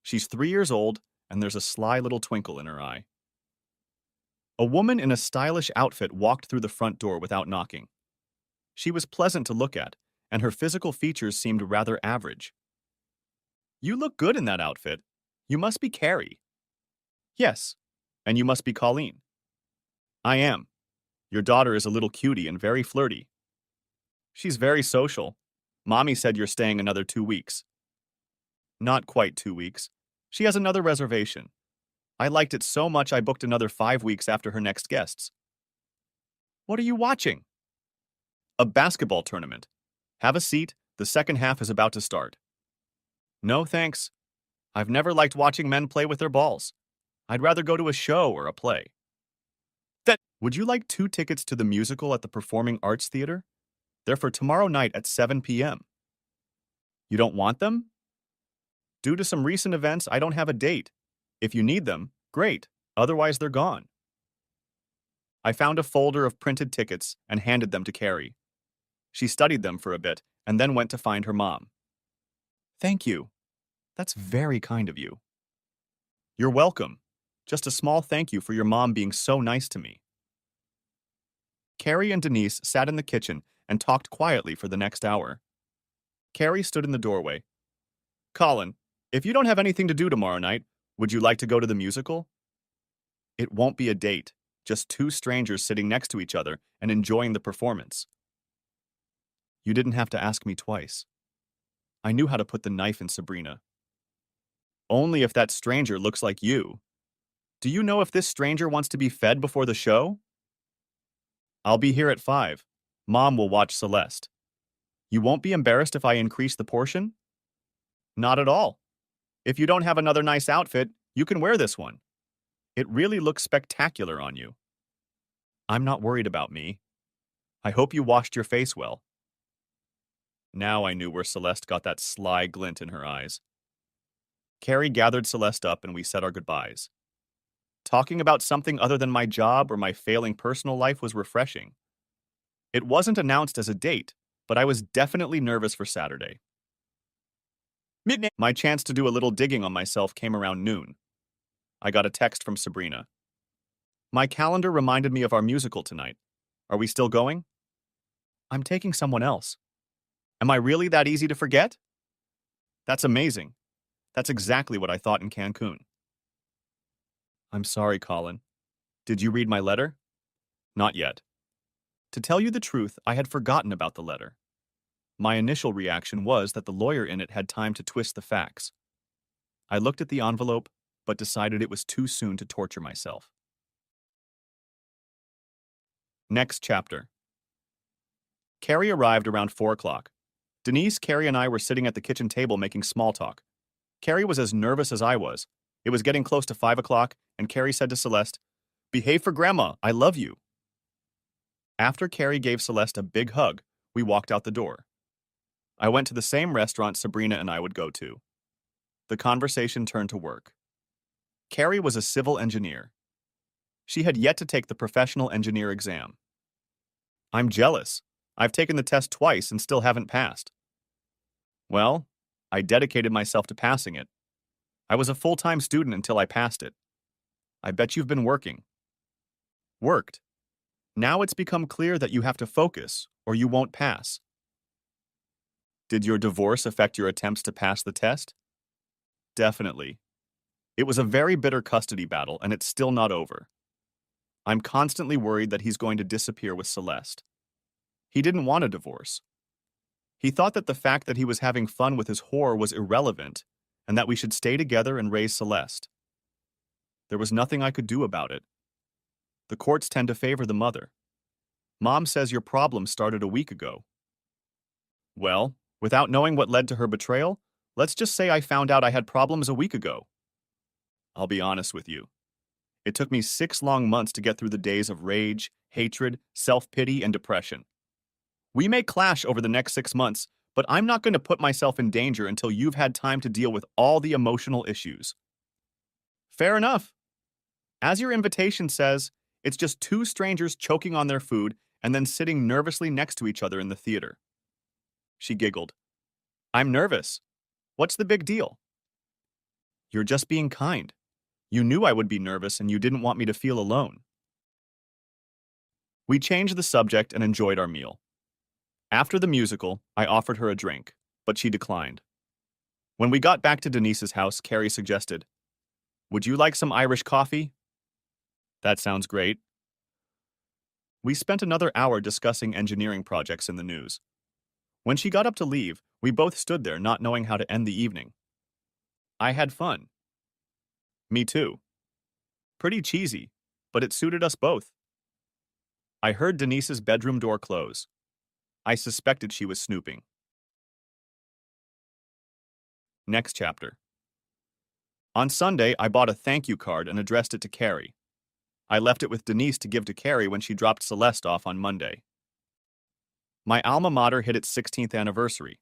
She's 3 years old, and there's a sly little twinkle in her eye. A woman in a stylish outfit walked through the front door without knocking. She was pleasant to look at, and her physical features seemed rather average. You look good in that outfit. You must be Carrie. Yes, and you must be Colleen. I am. Your daughter is a little cutie and very flirty. She's very social. Mommy said you're staying another 2 weeks. Not quite 2 weeks. She has another reservation. I liked it so much I booked another 5 weeks after her next guests. What are you watching? A basketball tournament. Have a seat, the second half is about to start. No, thanks. I've never liked watching men play with their balls. I'd rather go to a show or a play. Would you like 2 tickets to the musical at the Performing Arts Theater? They're for tomorrow night at 7 p.m. You don't want them? Due to some recent events, I don't have a date. If you need them, great. Otherwise, they're gone. I found a folder of printed tickets and handed them to Carrie. She studied them for a bit and then went to find her mom. Thank you. That's very kind of you. You're welcome. Just a small thank you for your mom being so nice to me. Carrie and Denise sat in the kitchen and talked quietly for the next hour. Carrie stood in the doorway. Colin, if you don't have anything to do tomorrow night, would you like to go to the musical? It won't be a date, just 2 strangers sitting next to each other and enjoying the performance. You didn't have to ask me twice. I knew how to put the knife in Sabrina. Only if that stranger looks like you. Do you know if this stranger wants to be fed before the show? I'll be here at 5. Mom will watch Celeste. You won't be embarrassed if I increase the portion? Not at all. If you don't have another nice outfit, you can wear this one. It really looks spectacular on you. I'm not worried about me. I hope you washed your face well. Now I knew where Celeste got that sly glint in her eyes. Carrie gathered Celeste up and we said our goodbyes. Talking about something other than my job or my failing personal life was refreshing. It wasn't announced as a date, but I was definitely nervous for Saturday. Midnight. My chance to do a little digging on myself came around noon. I got a text from Sabrina. My calendar reminded me of our musical tonight. Are we still going? I'm taking someone else. Am I really that easy to forget? That's amazing. That's exactly what I thought in Cancun. I'm sorry, Colin. Did you read my letter? Not yet. To tell you the truth, I had forgotten about the letter. My initial reaction was that the lawyer in it had time to twist the facts. I looked at the envelope, but decided it was too soon to torture myself. Next chapter. Carrie arrived around 4 o'clock. Denise, Carrie, and I were sitting at the kitchen table making small talk. Carrie was as nervous as I was. It was getting close to 5 o'clock, and Carrie said to Celeste, "Behave for Grandma, I love you." After Carrie gave Celeste a big hug, we walked out the door. I went to the same restaurant Sabrina and I would go to. The conversation turned to work. Carrie was a civil engineer. She had yet to take the professional engineer exam. I'm jealous. I've taken the test twice and still haven't passed. Well, I dedicated myself to passing it. I was a full-time student until I passed it. I bet you've been working. Worked. Now it's become clear that you have to focus, or you won't pass. Did your divorce affect your attempts to pass the test? Definitely. It was a very bitter custody battle, and it's still not over. I'm constantly worried that he's going to disappear with Celeste. He didn't want a divorce. He thought that the fact that he was having fun with his whore was irrelevant, and that we should stay together and raise Celeste. There was nothing I could do about it. The courts tend to favor the mother. Mom says your problem started a week ago. Well, without knowing what led to her betrayal, let's just say I found out I had problems a week ago. I'll be honest with you. It took me 6 long months to get through the days of rage, hatred, self-pity, and depression. We may clash over the next 6 months, but I'm not going to put myself in danger until you've had time to deal with all the emotional issues. Fair enough. As your invitation says, it's just 2 strangers choking on their food and then sitting nervously next to each other in the theater. She giggled. I'm nervous. What's the big deal? You're just being kind. You knew I would be nervous and you didn't want me to feel alone. We changed the subject and enjoyed our meal. After the musical, I offered her a drink, but she declined. When we got back to Denise's house, Carrie suggested, would you like some Irish coffee? That sounds great. We spent another hour discussing engineering projects in the news. When she got up to leave, we both stood there not knowing how to end the evening. I had fun. Me too. Pretty cheesy, but it suited us both. I heard Denise's bedroom door close. I suspected she was snooping. Next chapter. On Sunday, I bought a thank you card and addressed it to Carrie. I left it with Denise to give to Carrie when she dropped Celeste off on Monday. My alma mater hit its 16th anniversary.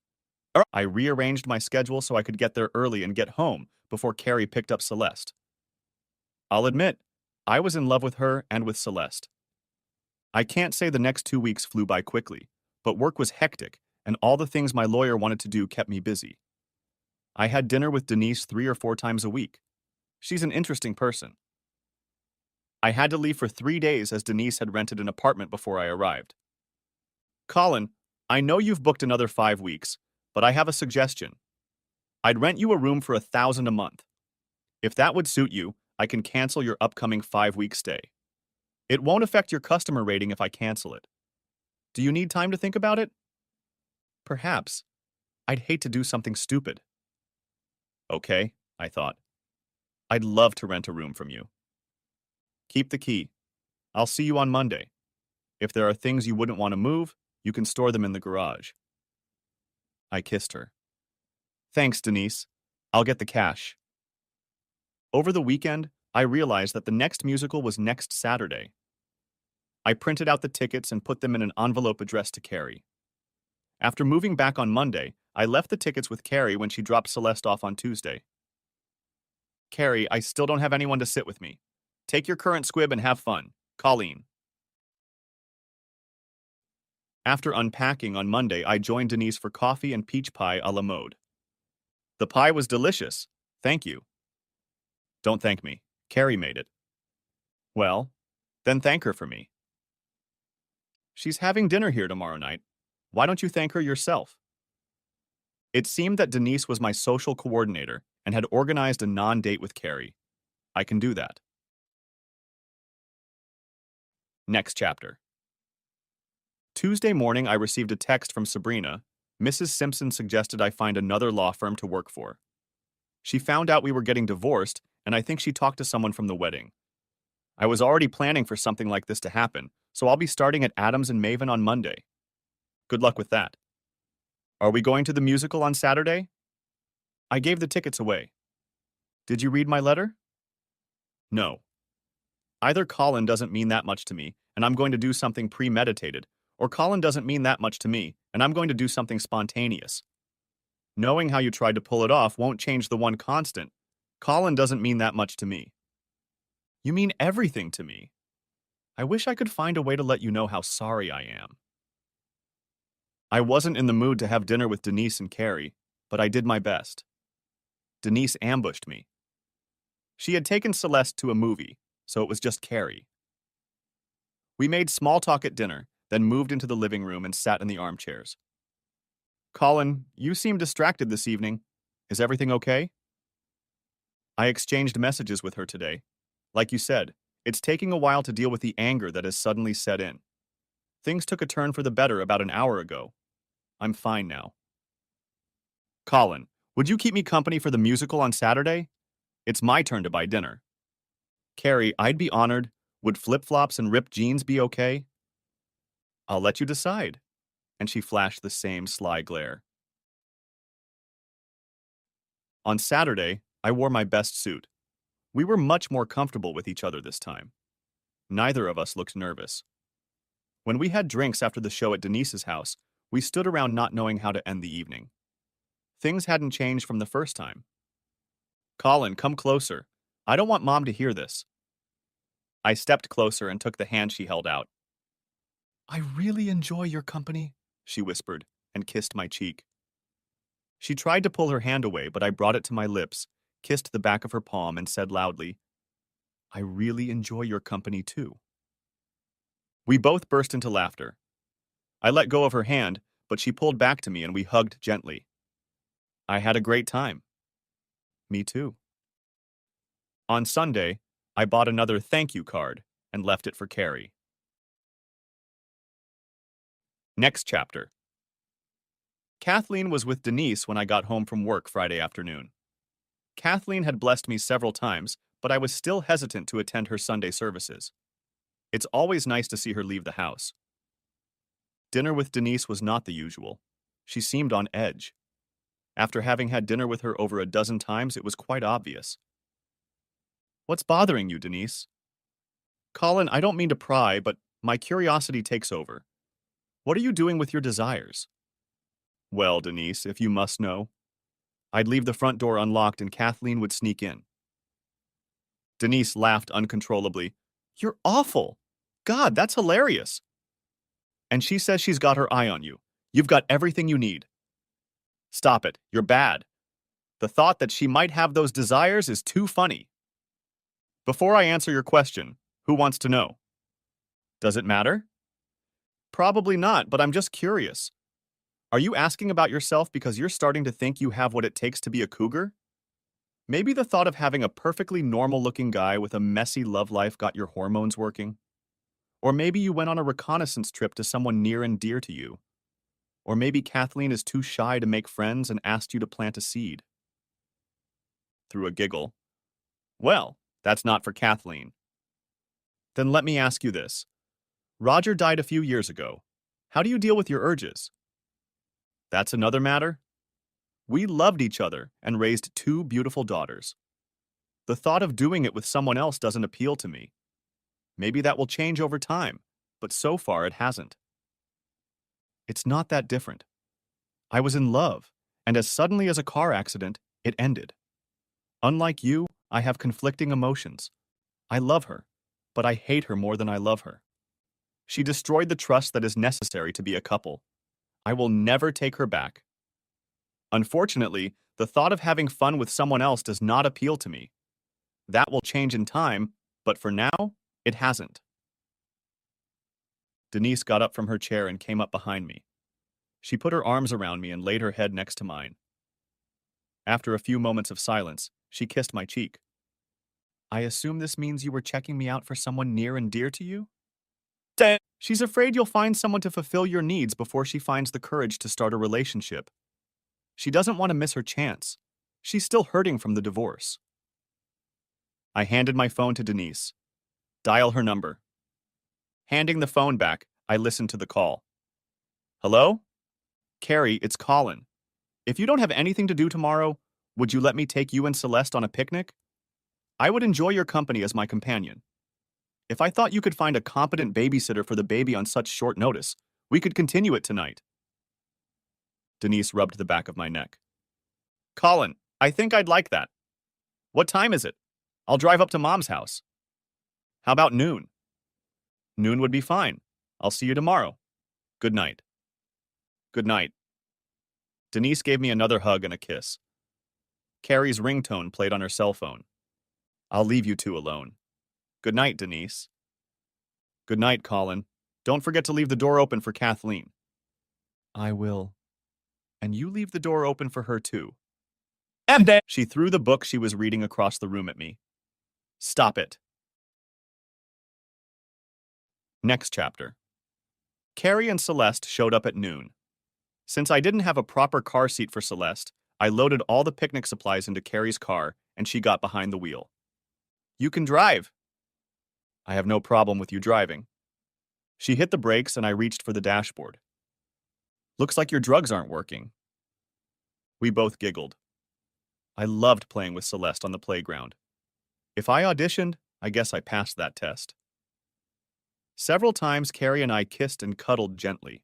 I rearranged my schedule so I could get there early and get home before Carrie picked up Celeste. I'll admit, I was in love with her and with Celeste. I can't say the next 2 weeks flew by quickly, but work was hectic, and all the things my lawyer wanted to do kept me busy. I had dinner with Denise 3 or 4 times a week. She's an interesting person. I had to leave for 3 days as Denise had rented an apartment before I arrived. Colin, I know you've booked another 5 weeks, but I have a suggestion. I'd rent you a room for $1,000 a month. If that would suit you, I can cancel your upcoming 5-week stay. It won't affect your customer rating if I cancel it. Do you need time to think about it? Perhaps. I'd hate to do something stupid. Okay, I thought. I'd love to rent a room from you. Keep the key. I'll see you on Monday. If there are things you wouldn't want to move, you can store them in the garage. I kissed her. Thanks, Denise. I'll get the cash. Over the weekend, I realized that the next musical was next Saturday. I printed out the tickets and put them in an envelope addressed to Carrie. After moving back on Monday, I left the tickets with Carrie when she dropped Celeste off on Tuesday. Carrie, I still don't have anyone to sit with me. Take your current squib and have fun. Colleen. After unpacking on Monday, I joined Denise for coffee and peach pie a la mode. The pie was delicious. Thank you. Don't thank me. Carrie made it. Well, then thank her for me. She's having dinner here tomorrow night. Why don't you thank her yourself? It seemed that Denise was my social coordinator and had organized a non-date with Carrie. I can do that. Next chapter. Tuesday morning, I received a text from Sabrina. Mrs. Simpson suggested I find another law firm to work for. She found out we were getting divorced, and I think she talked to someone from the wedding. I was already planning for something like this to happen, so I'll be starting at Adams and Maven on Monday. Good luck with that. Are we going to the musical on Saturday? I gave the tickets away. Did you read my letter? No. Either Colin doesn't mean that much to me, and I'm going to do something premeditated, or Colin doesn't mean that much to me, and I'm going to do something spontaneous. Knowing how you tried to pull it off won't change the one constant. Colin doesn't mean that much to me. You mean everything to me. I wish I could find a way to let you know how sorry I am. I wasn't in the mood to have dinner with Denise and Carrie, but I did my best. Denise ambushed me. She had taken Celeste to a movie, so it was just Carrie. We made small talk at dinner, then moved into the living room and sat in the armchairs. Colin, you seem distracted this evening. Is everything okay? I exchanged messages with her today. Like you said, it's taking a while to deal with the anger that has suddenly set in. Things took a turn for the better about an hour ago. I'm fine now. Colin, would you keep me company for the musical on Saturday? It's my turn to buy dinner. Carrie, I'd be honored. Would flip-flops and ripped jeans be okay? I'll let you decide. And she flashed the same sly glare. On Saturday, I wore my best suit. We were much more comfortable with each other this time. Neither of us looked nervous. When we had drinks after the show at Denise's house, we stood around not knowing how to end the evening. Things hadn't changed from the first time. Colin, come closer. I don't want Mom to hear this. I stepped closer and took the hand she held out. I really enjoy your company, she whispered, and kissed my cheek. She tried to pull her hand away, but I brought it to my lips, kissed the back of her palm, and said loudly, I really enjoy your company too. We both burst into laughter. I let go of her hand, but she pulled back to me and we hugged gently. I had a great time. Me too. On Sunday, I bought another thank you card and left it for Carrie. Next chapter. Kathleen was with Denise when I got home from work Friday afternoon. Kathleen had blessed me several times, but I was still hesitant to attend her Sunday services. It's always nice to see her leave the house. Dinner with Denise was not the usual. She seemed on edge. After having had dinner with her over a dozen times, it was quite obvious. What's bothering you, Denise? Colin, I don't mean to pry, but my curiosity takes over. What are you doing with your desires? Well, Denise, if you must know, I'd leave the front door unlocked and Kathleen would sneak in. Denise laughed uncontrollably. You're awful. God, that's hilarious. And she says she's got her eye on you. You've got everything you need. Stop it. You're bad. The thought that she might have those desires is too funny. Before I answer your question, who wants to know? Does it matter? Probably not, but I'm just curious. Are you asking about yourself because you're starting to think you have what it takes to be a cougar? Maybe the thought of having a perfectly normal-looking guy with a messy love life got your hormones working? Or maybe you went on a reconnaissance trip to someone near and dear to you. Or maybe Kathleen is too shy to make friends and asked you to plant a seed. Through a giggle. Well, that's not for Kathleen. Then let me ask you this. Roger died a few years ago. How do you deal with your urges? That's another matter. We loved each other and raised two beautiful daughters. The thought of doing it with someone else doesn't appeal to me. Maybe that will change over time, but so far it hasn't. It's not that different. I was in love, and as suddenly as a car accident, it ended. Unlike you, I have conflicting emotions. I love her, but I hate her more than I love her. She destroyed the trust that is necessary to be a couple. I will never take her back. Unfortunately, the thought of having fun with someone else does not appeal to me. That will change in time, but for now, it hasn't. Denise got up from her chair and came up behind me. She put her arms around me and laid her head next to mine. After a few moments of silence, she kissed my cheek. I assume this means you were checking me out for someone near and dear to you? She's afraid you'll find someone to fulfill your needs before she finds the courage to start a relationship. She doesn't want to miss her chance. She's still hurting from the divorce. I handed my phone to Denise. Dial her number. Handing the phone back, I listened to the call. Hello? Carrie, it's Colin. If you don't have anything to do tomorrow, would you let me take you and Celeste on a picnic? I would enjoy your company as my companion. If I thought you could find a competent babysitter for the baby on such short notice, we could continue it tonight. Denise rubbed the back of my neck. Colin, I think I'd like that. What time is it? I'll drive up to Mom's house. How about noon? Noon would be fine. I'll see you tomorrow. Good night. Good night. Denise gave me another hug and a kiss. Carrie's ringtone played on her cell phone. I'll leave you two alone. Good night, Denise. Good night, Colin. Don't forget to leave the door open for Kathleen. I will. And you leave the door open for her, too. She threw the book she was reading across the room at me. Stop it. Next chapter. Carrie and Celeste showed up at noon. Since I didn't have a proper car seat for Celeste, I loaded all the picnic supplies into Carrie's car, and she got behind the wheel. You can drive. I have no problem with you driving. She hit the brakes, and I reached for the dashboard. Looks like your drugs aren't working. We both giggled. I loved playing with Celeste on the playground. If I auditioned, I guess I passed that test. Several times, Carrie and I kissed and cuddled gently.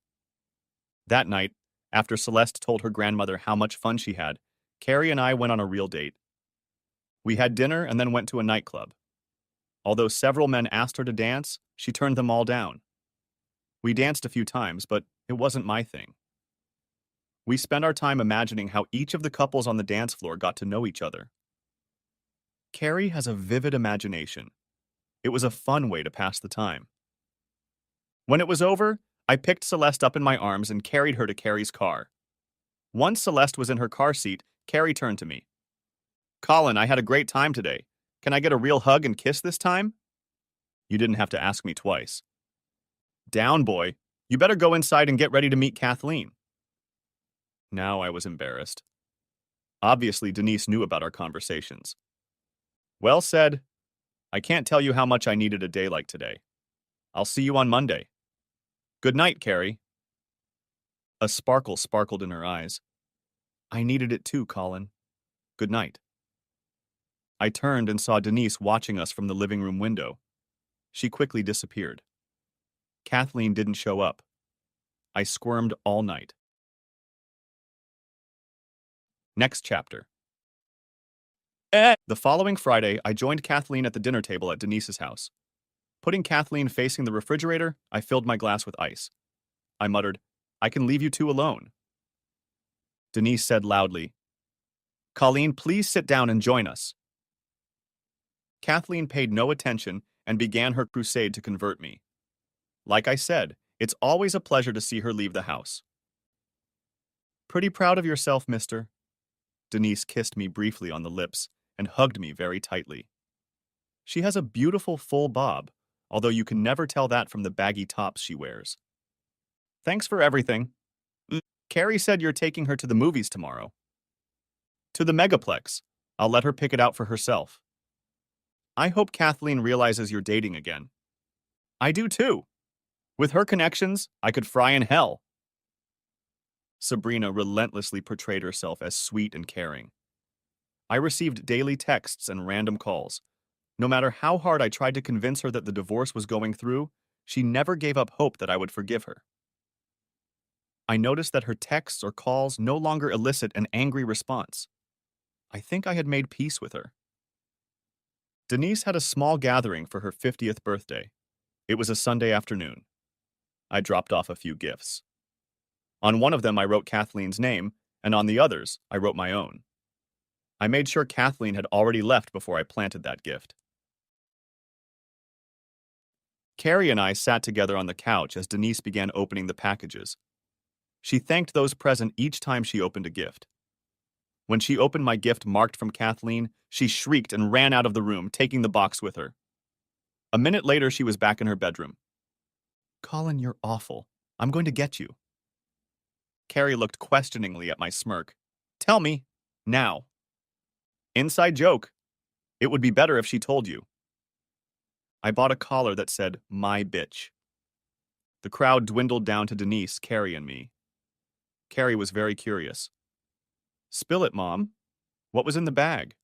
That night, after Celeste told her grandmother how much fun she had, Carrie and I went on a real date. We had dinner and then went to a nightclub. Although several men asked her to dance, she turned them all down. We danced a few times, but it wasn't my thing. We spent our time imagining how each of the couples on the dance floor got to know each other. Carrie has a vivid imagination. It was a fun way to pass the time. When it was over, I picked Celeste up in my arms and carried her to Carrie's car. Once Celeste was in her car seat, Carrie turned to me. Colin, I had a great time today. Can I get a real hug and kiss this time? You didn't have to ask me twice. Down, boy. You better go inside and get ready to meet Kathleen. Now I was embarrassed. Obviously, Denise knew about our conversations. Well said. I can't tell you how much I needed a day like today. I'll see you on Monday. Good night, Carrie. A sparkle sparkled in her eyes. I needed it too, Colin. Good night. I turned and saw Denise watching us from the living room window. She quickly disappeared. Kathleen didn't show up. I squirmed all night. Next chapter. The following Friday, I joined Kathleen at the dinner table at Denise's house. Putting Kathleen facing the refrigerator, I filled my glass with ice. I muttered, I can leave you two alone. Denise said loudly, Colleen, please sit down and join us. Kathleen paid no attention and began her crusade to convert me. Like I said, it's always a pleasure to see her leave the house. Pretty proud of yourself, mister. Denise kissed me briefly on the lips and hugged me very tightly. She has a beautiful full bob, although you can never tell that from the baggy tops she wears. Thanks for everything. Carrie said you're taking her to the movies tomorrow. To the Megaplex. I'll let her pick it out for herself. I hope Kathleen realizes you're dating again. I do too. With her connections, I could fry in hell. Sabrina relentlessly portrayed herself as sweet and caring. I received daily texts and random calls. No matter how hard I tried to convince her that the divorce was going through, she never gave up hope that I would forgive her. I noticed that her texts or calls no longer elicit an angry response. I think I had made peace with her. Denise had a small gathering for her 50th birthday. It was a Sunday afternoon. I dropped off a few gifts. On one of them, I wrote Kathleen's name, and on the others, I wrote my own. I made sure Kathleen had already left before I planted that gift. Carrie and I sat together on the couch as Denise began opening the packages. She thanked those present each time she opened a gift. When she opened my gift marked from Kathleen, she shrieked and ran out of the room, taking the box with her. A minute later, she was back in her bedroom. Colin, you're awful. I'm going to get you. Carrie looked questioningly at my smirk. Tell me, now. Inside joke. It would be better if she told you. I bought a collar that said, my bitch. The crowd dwindled down to Denise, Carrie, and me. Carrie was very curious. Spill it, Mom. What was in the bag?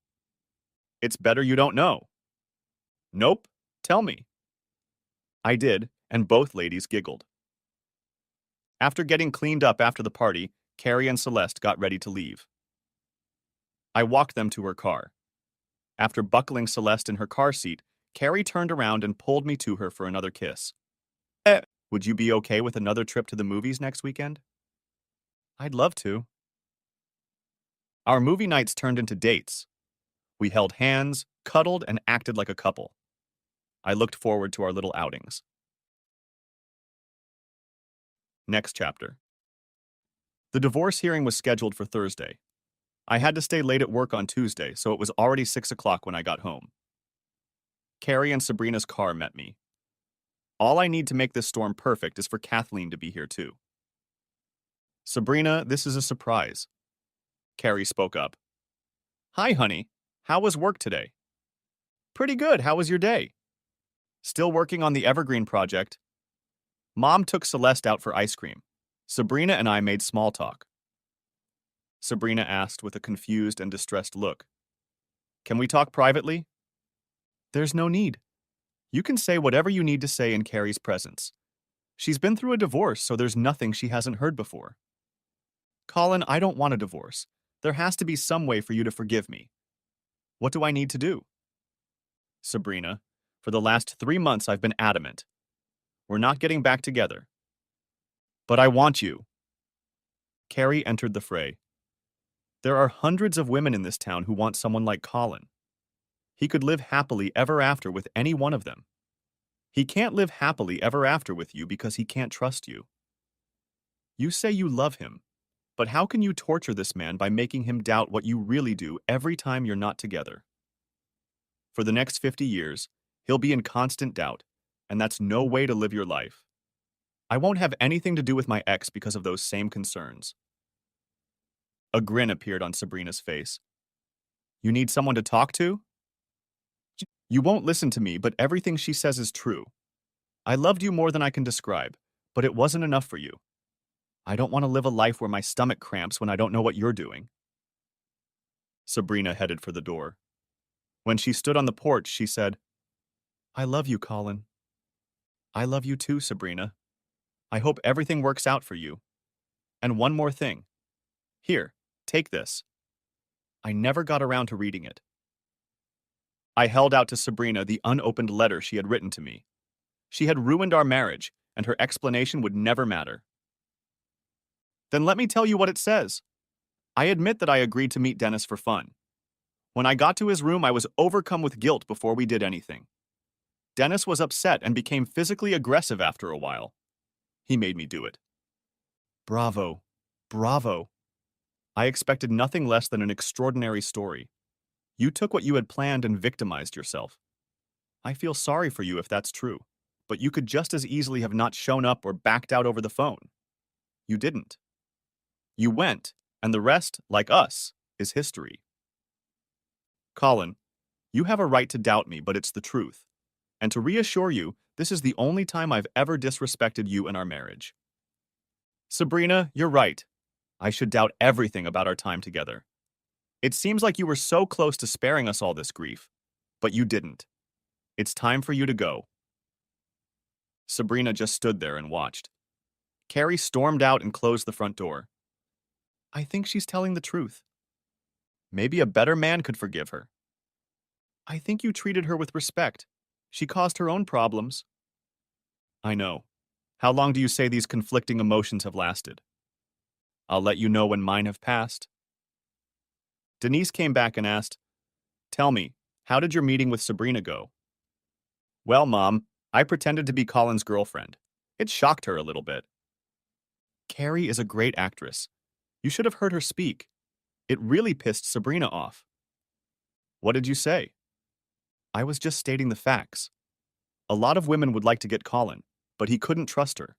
It's better you don't know. Nope. Tell me. I did, and both ladies giggled. After getting cleaned up after the party, Carrie and Celeste got ready to leave. I walked them to her car. After buckling Celeste in her car seat, Carrie turned around and pulled me to her for another kiss. Would you be okay with another trip to the movies next weekend? I'd love to. Our movie nights turned into dates. We held hands, cuddled, and acted like a couple. I looked forward to our little outings. Next chapter. The divorce hearing was scheduled for Thursday. I had to stay late at work on Tuesday, so it was already 6 o'clock when I got home. Carrie and Sabrina's car met me. All I need to make this storm perfect is for Kathleen to be here too. Sabrina, this is a surprise. Carrie spoke up. Hi, honey. How was work today? Pretty good. How was your day? Still working on the Evergreen project. Mom took Celeste out for ice cream. Sabrina and I made small talk. Sabrina asked with a confused and distressed look. Can we talk privately? There's no need. You can say whatever you need to say in Carrie's presence. She's been through a divorce, so there's nothing she hasn't heard before. Colin, I don't want a divorce. There has to be some way for you to forgive me. What do I need to do? Sabrina, for the last 3 months I've been adamant. We're not getting back together. But I want you. Carrie entered the fray. There are hundreds of women in this town who want someone like Colin. He could live happily ever after with any one of them. He can't live happily ever after with you because he can't trust you. You say you love him, but how can you torture this man by making him doubt what you really do every time you're not together? For the next 50 years, he'll be in constant doubt, and that's no way to live your life. I won't have anything to do with my ex because of those same concerns. A grin appeared on Sabrina's face. You need someone to talk to? You won't listen to me, but everything she says is true. I loved you more than I can describe, but it wasn't enough for you. I don't want to live a life where my stomach cramps when I don't know what you're doing. Sabrina headed for the door. When she stood on the porch, she said, I love you, Colin. I love you too, Sabrina. I hope everything works out for you. And one more thing. Here, take this. I never got around to reading it. I held out to Sabrina the unopened letter she had written to me. She had ruined our marriage, and her explanation would never matter. Then let me tell you what it says. I admit that I agreed to meet Dennis for fun. When I got to his room, I was overcome with guilt before we did anything. Dennis was upset and became physically aggressive after a while. He made me do it. Bravo. Bravo. I expected nothing less than an extraordinary story. You took what you had planned and victimized yourself. I feel sorry for you if that's true, but you could just as easily have not shown up or backed out over the phone. You didn't. You went, and the rest, like us, is history. Colin, you have a right to doubt me, but it's the truth. And to reassure you, this is the only time I've ever disrespected you in our marriage. Sabrina, you're right. I should doubt everything about our time together. It seems like you were so close to sparing us all this grief, but you didn't. It's time for you to go. Sabrina just stood there and watched. Carrie stormed out and closed the front door. I think she's telling the truth. Maybe a better man could forgive her. I think you treated her with respect. She caused her own problems. I know. How long do you say these conflicting emotions have lasted? I'll let you know when mine have passed. Denise came back and asked, Tell me, how did your meeting with Sabrina go? Well, Mom, I pretended to be Colin's girlfriend. It shocked her a little bit. Carrie is a great actress. You should have heard her speak. It really pissed Sabrina off. What did you say? I was just stating the facts. A lot of women would like to get Colin, but he couldn't trust her.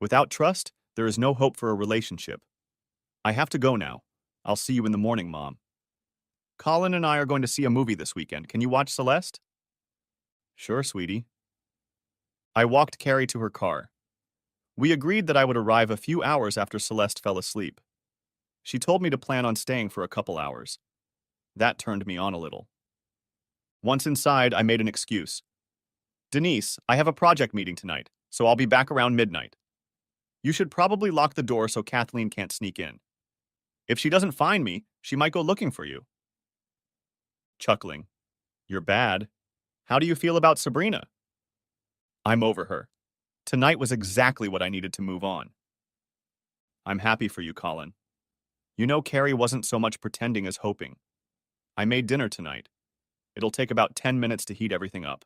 Without trust, there is no hope for a relationship. I have to go now. I'll see you in the morning, Mom. Colin and I are going to see a movie this weekend. Can you watch Celeste? Sure, sweetie. I walked Carrie to her car. We agreed that I would arrive a few hours after Celeste fell asleep. She told me to plan on staying for a couple hours. That turned me on a little. Once inside, I made an excuse. Denise, I have a project meeting tonight, so I'll be back around midnight. You should probably lock the door so Kathleen can't sneak in. If she doesn't find me, she might go looking for you. Chuckling. You're bad. How do you feel about Sabrina? I'm over her. Tonight was exactly what I needed to move on. I'm happy for you, Colin. You know Carrie wasn't so much pretending as hoping. I made dinner tonight. It'll take about 10 minutes to heat everything up.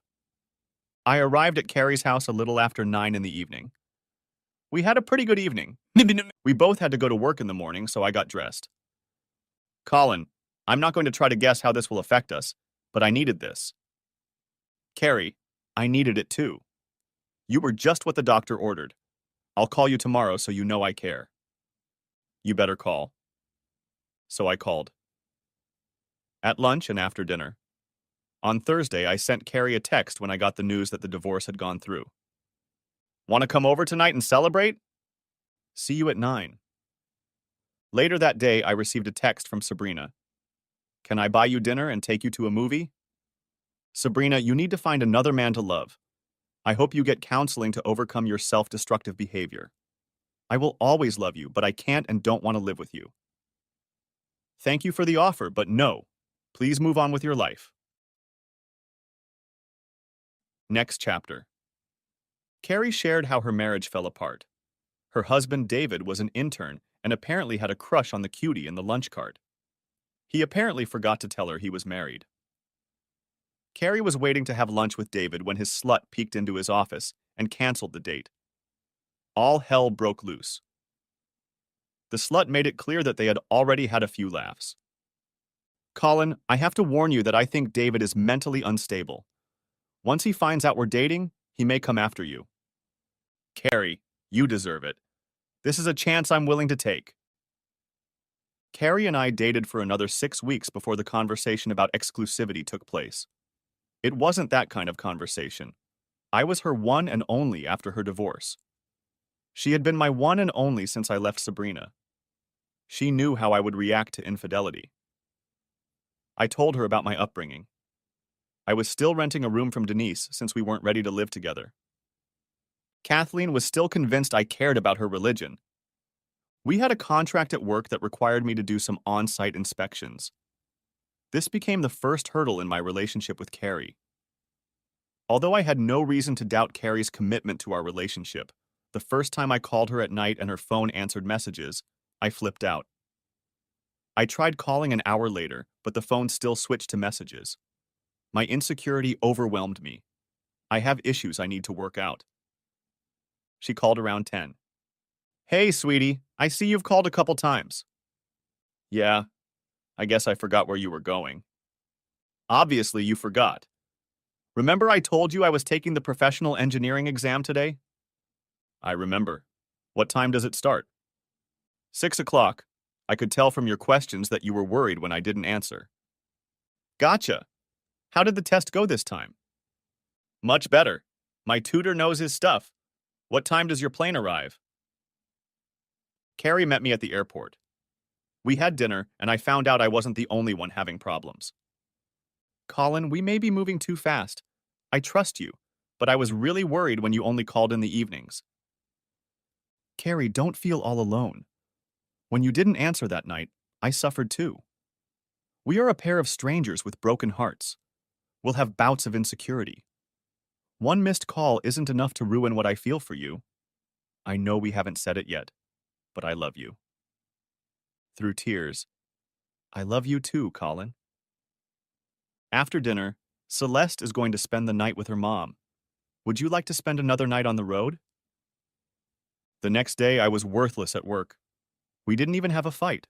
I arrived at Carrie's house a little after 9 in the evening. We had a pretty good evening. We both had to go to work in the morning, so I got dressed. Colin, I'm not going to try to guess how this will affect us, but I needed this. Carrie, I needed it too. You were just what the doctor ordered. I'll call you tomorrow so you know I care. You better call. So I called. At lunch and after dinner. On Thursday, I sent Carrie a text when I got the news that the divorce had gone through. Want to come over tonight and celebrate? See you at 9. Later that day, I received a text from Sabrina. Can I buy you dinner and take you to a movie? Sabrina, you need to find another man to love. I hope you get counseling to overcome your self-destructive behavior. I will always love you, but I can't and don't want to live with you. Thank you for the offer, but no. Please move on with your life. Next chapter. Carrie shared how her marriage fell apart. Her husband, David, was an intern and apparently had a crush on the cutie in the lunch cart. He apparently forgot to tell her he was married. Carrie was waiting to have lunch with David when his slut peeked into his office and canceled the date. All hell broke loose. The slut made it clear that they had already had a few laughs. Colin, I have to warn you that I think David is mentally unstable. Once he finds out we're dating, he may come after you. Carrie, you deserve it. This is a chance I'm willing to take. Carrie and I dated for another 6 weeks before the conversation about exclusivity took place. It wasn't that kind of conversation. I was her one and only after her divorce. She had been my one and only since I left Sabrina. She knew how I would react to infidelity. I told her about my upbringing. I was still renting a room from Denise since we weren't ready to live together. Kathleen was still convinced I cared about her religion. We had a contract at work that required me to do some on-site inspections. This became the first hurdle in my relationship with Carrie. Although I had no reason to doubt Carrie's commitment to our relationship, the first time I called her at night and her phone answered messages, I flipped out. I tried calling an hour later, but the phone still switched to messages. My insecurity overwhelmed me. I have issues I need to work out. She called around 10. Hey, sweetie, I see you've called a couple times. Yeah, I guess I forgot where you were going. Obviously, you forgot. Remember I told you I was taking the professional engineering exam today? I remember. What time does it start? 6 o'clock. I could tell from your questions that you were worried when I didn't answer. Gotcha. How did the test go this time? Much better. My tutor knows his stuff. What time does your plane arrive? Carrie met me at the airport. We had dinner, and I found out I wasn't the only one having problems. Colin, we may be moving too fast. I trust you, but I was really worried when you only called in the evenings. Carrie, don't feel all alone. When you didn't answer that night, I suffered too. We are a pair of strangers with broken hearts. We'll have bouts of insecurity. One missed call isn't enough to ruin what I feel for you. I know we haven't said it yet, but I love you. Through tears, I love you too, Colin. After dinner, Celeste is going to spend the night with her mom. Would you like to spend another night on the road? The next day, I was worthless at work. We didn't even have a fight.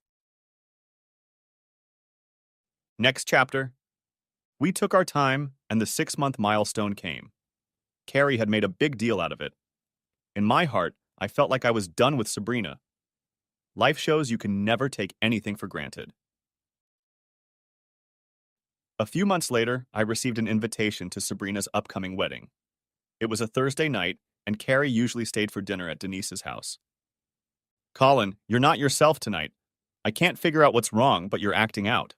Next chapter. We took our time, and the 6-month milestone came. Carrie had made a big deal out of it. In my heart, I felt like I was done with Sabrina. Life shows you can never take anything for granted. A few months later, I received an invitation to Sabrina's upcoming wedding. It was a Thursday night, and Carrie usually stayed for dinner at Denise's house. Colin, you're not yourself tonight. I can't figure out what's wrong, but you're acting out.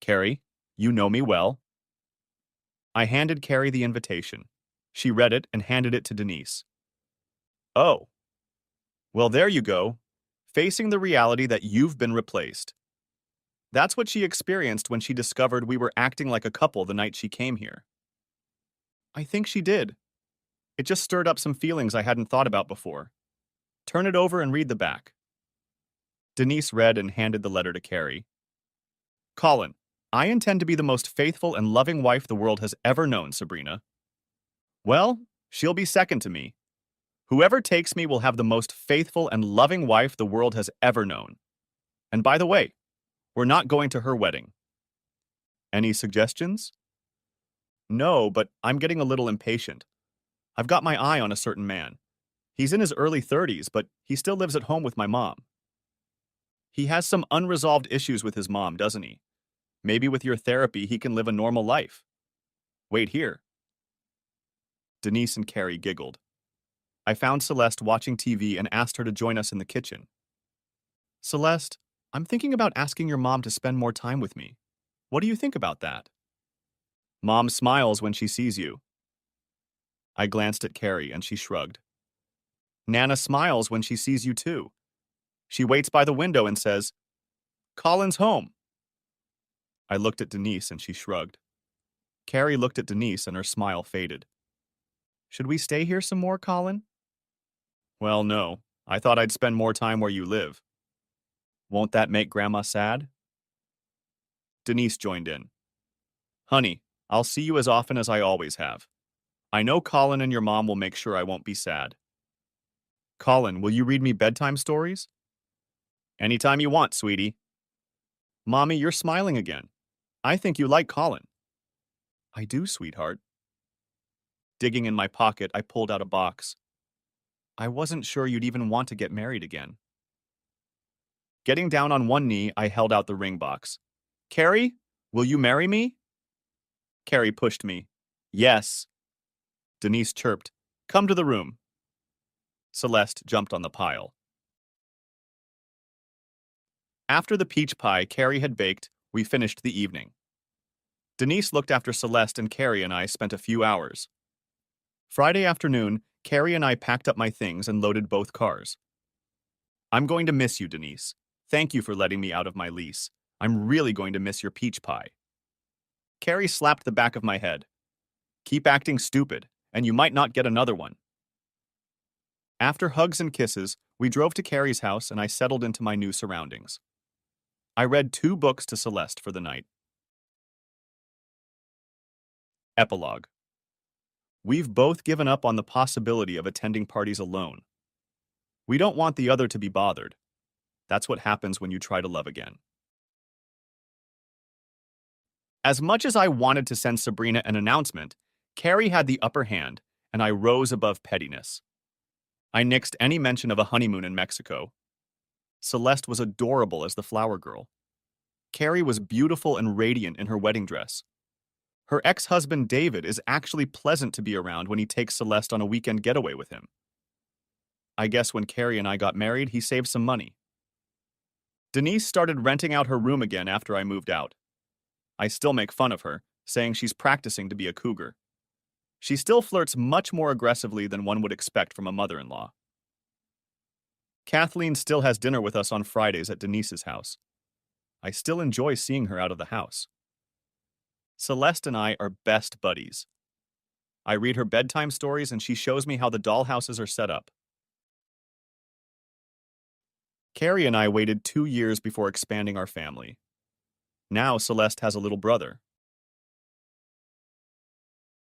Carrie, you know me well. I handed Carrie the invitation. She read it and handed it to Denise. Oh. Well, there you go. Facing the reality that you've been replaced. That's what she experienced when she discovered we were acting like a couple the night she came here. I think she did. It just stirred up some feelings I hadn't thought about before. Turn it over and read the back. Denise read and handed the letter to Carrie. Colin, I intend to be the most faithful and loving wife the world has ever known, Sabrina. Well, she'll be second to me. Whoever takes me will have the most faithful and loving wife the world has ever known. And by the way, we're not going to her wedding. Any suggestions? No, but I'm getting a little impatient. I've got my eye on a certain man. He's in his early 30s, but he still lives at home with my mom. He has some unresolved issues with his mom, doesn't he? Maybe with your therapy, he can live a normal life. Wait here. Denise and Carrie giggled. I found Celeste watching TV and asked her to join us in the kitchen. Celeste, I'm thinking about asking your mom to spend more time with me. What do you think about that? Mom smiles when she sees you. I glanced at Carrie and she shrugged. Nana smiles when she sees you too. She waits by the window and says, Colin's home. I looked at Denise and she shrugged. Carrie looked at Denise and her smile faded. Should we stay here some more, Colin? Well, no. I thought I'd spend more time where you live. Won't that make Grandma sad? Denise joined in. Honey, I'll see you as often as I always have. I know Colin and your mom will make sure I won't be sad. Colin, will you read me bedtime stories? Anytime you want, sweetie. Mommy, you're smiling again. I think you like Colin. I do, sweetheart. Digging in my pocket, I pulled out a box. I wasn't sure you'd even want to get married again. Getting down on one knee, I held out the ring box. Carrie, will you marry me? Carrie pushed me. Yes. Denise chirped. Come to the room. Celeste jumped on the pile. After the peach pie Carrie had baked, we finished the evening. Denise looked after Celeste and Carrie and I spent a few hours. Friday afternoon, Carrie and I packed up my things and loaded both cars. I'm going to miss you, Denise. Thank you for letting me out of my lease. I'm really going to miss your peach pie. Carrie slapped the back of my head. Keep acting stupid, and you might not get another one. After hugs and kisses, we drove to Carrie's house and I settled into my new surroundings. I read 2 books to Celeste for the night. Epilogue. We've both given up on the possibility of attending parties alone. We don't want the other to be bothered. That's what happens when you try to love again. As much as I wanted to send Sabrina an announcement, Carrie had the upper hand, and I rose above pettiness. I nixed any mention of a honeymoon in Mexico. Celeste was adorable as the flower girl. Carrie was beautiful and radiant in her wedding dress. Her ex-husband David is actually pleasant to be around when he takes Celeste on a weekend getaway with him. I guess when Carrie and I got married, he saved some money. Denise started renting out her room again after I moved out. I still make fun of her, saying she's practicing to be a cougar. She still flirts much more aggressively than one would expect from a mother-in-law. Kathleen still has dinner with us on Fridays at Denise's house. I still enjoy seeing her out of the house. Celeste and I are best buddies. I read her bedtime stories and she shows me how the dollhouses are set up. Carrie and I waited 2 years before expanding our family. Now Celeste has a little brother.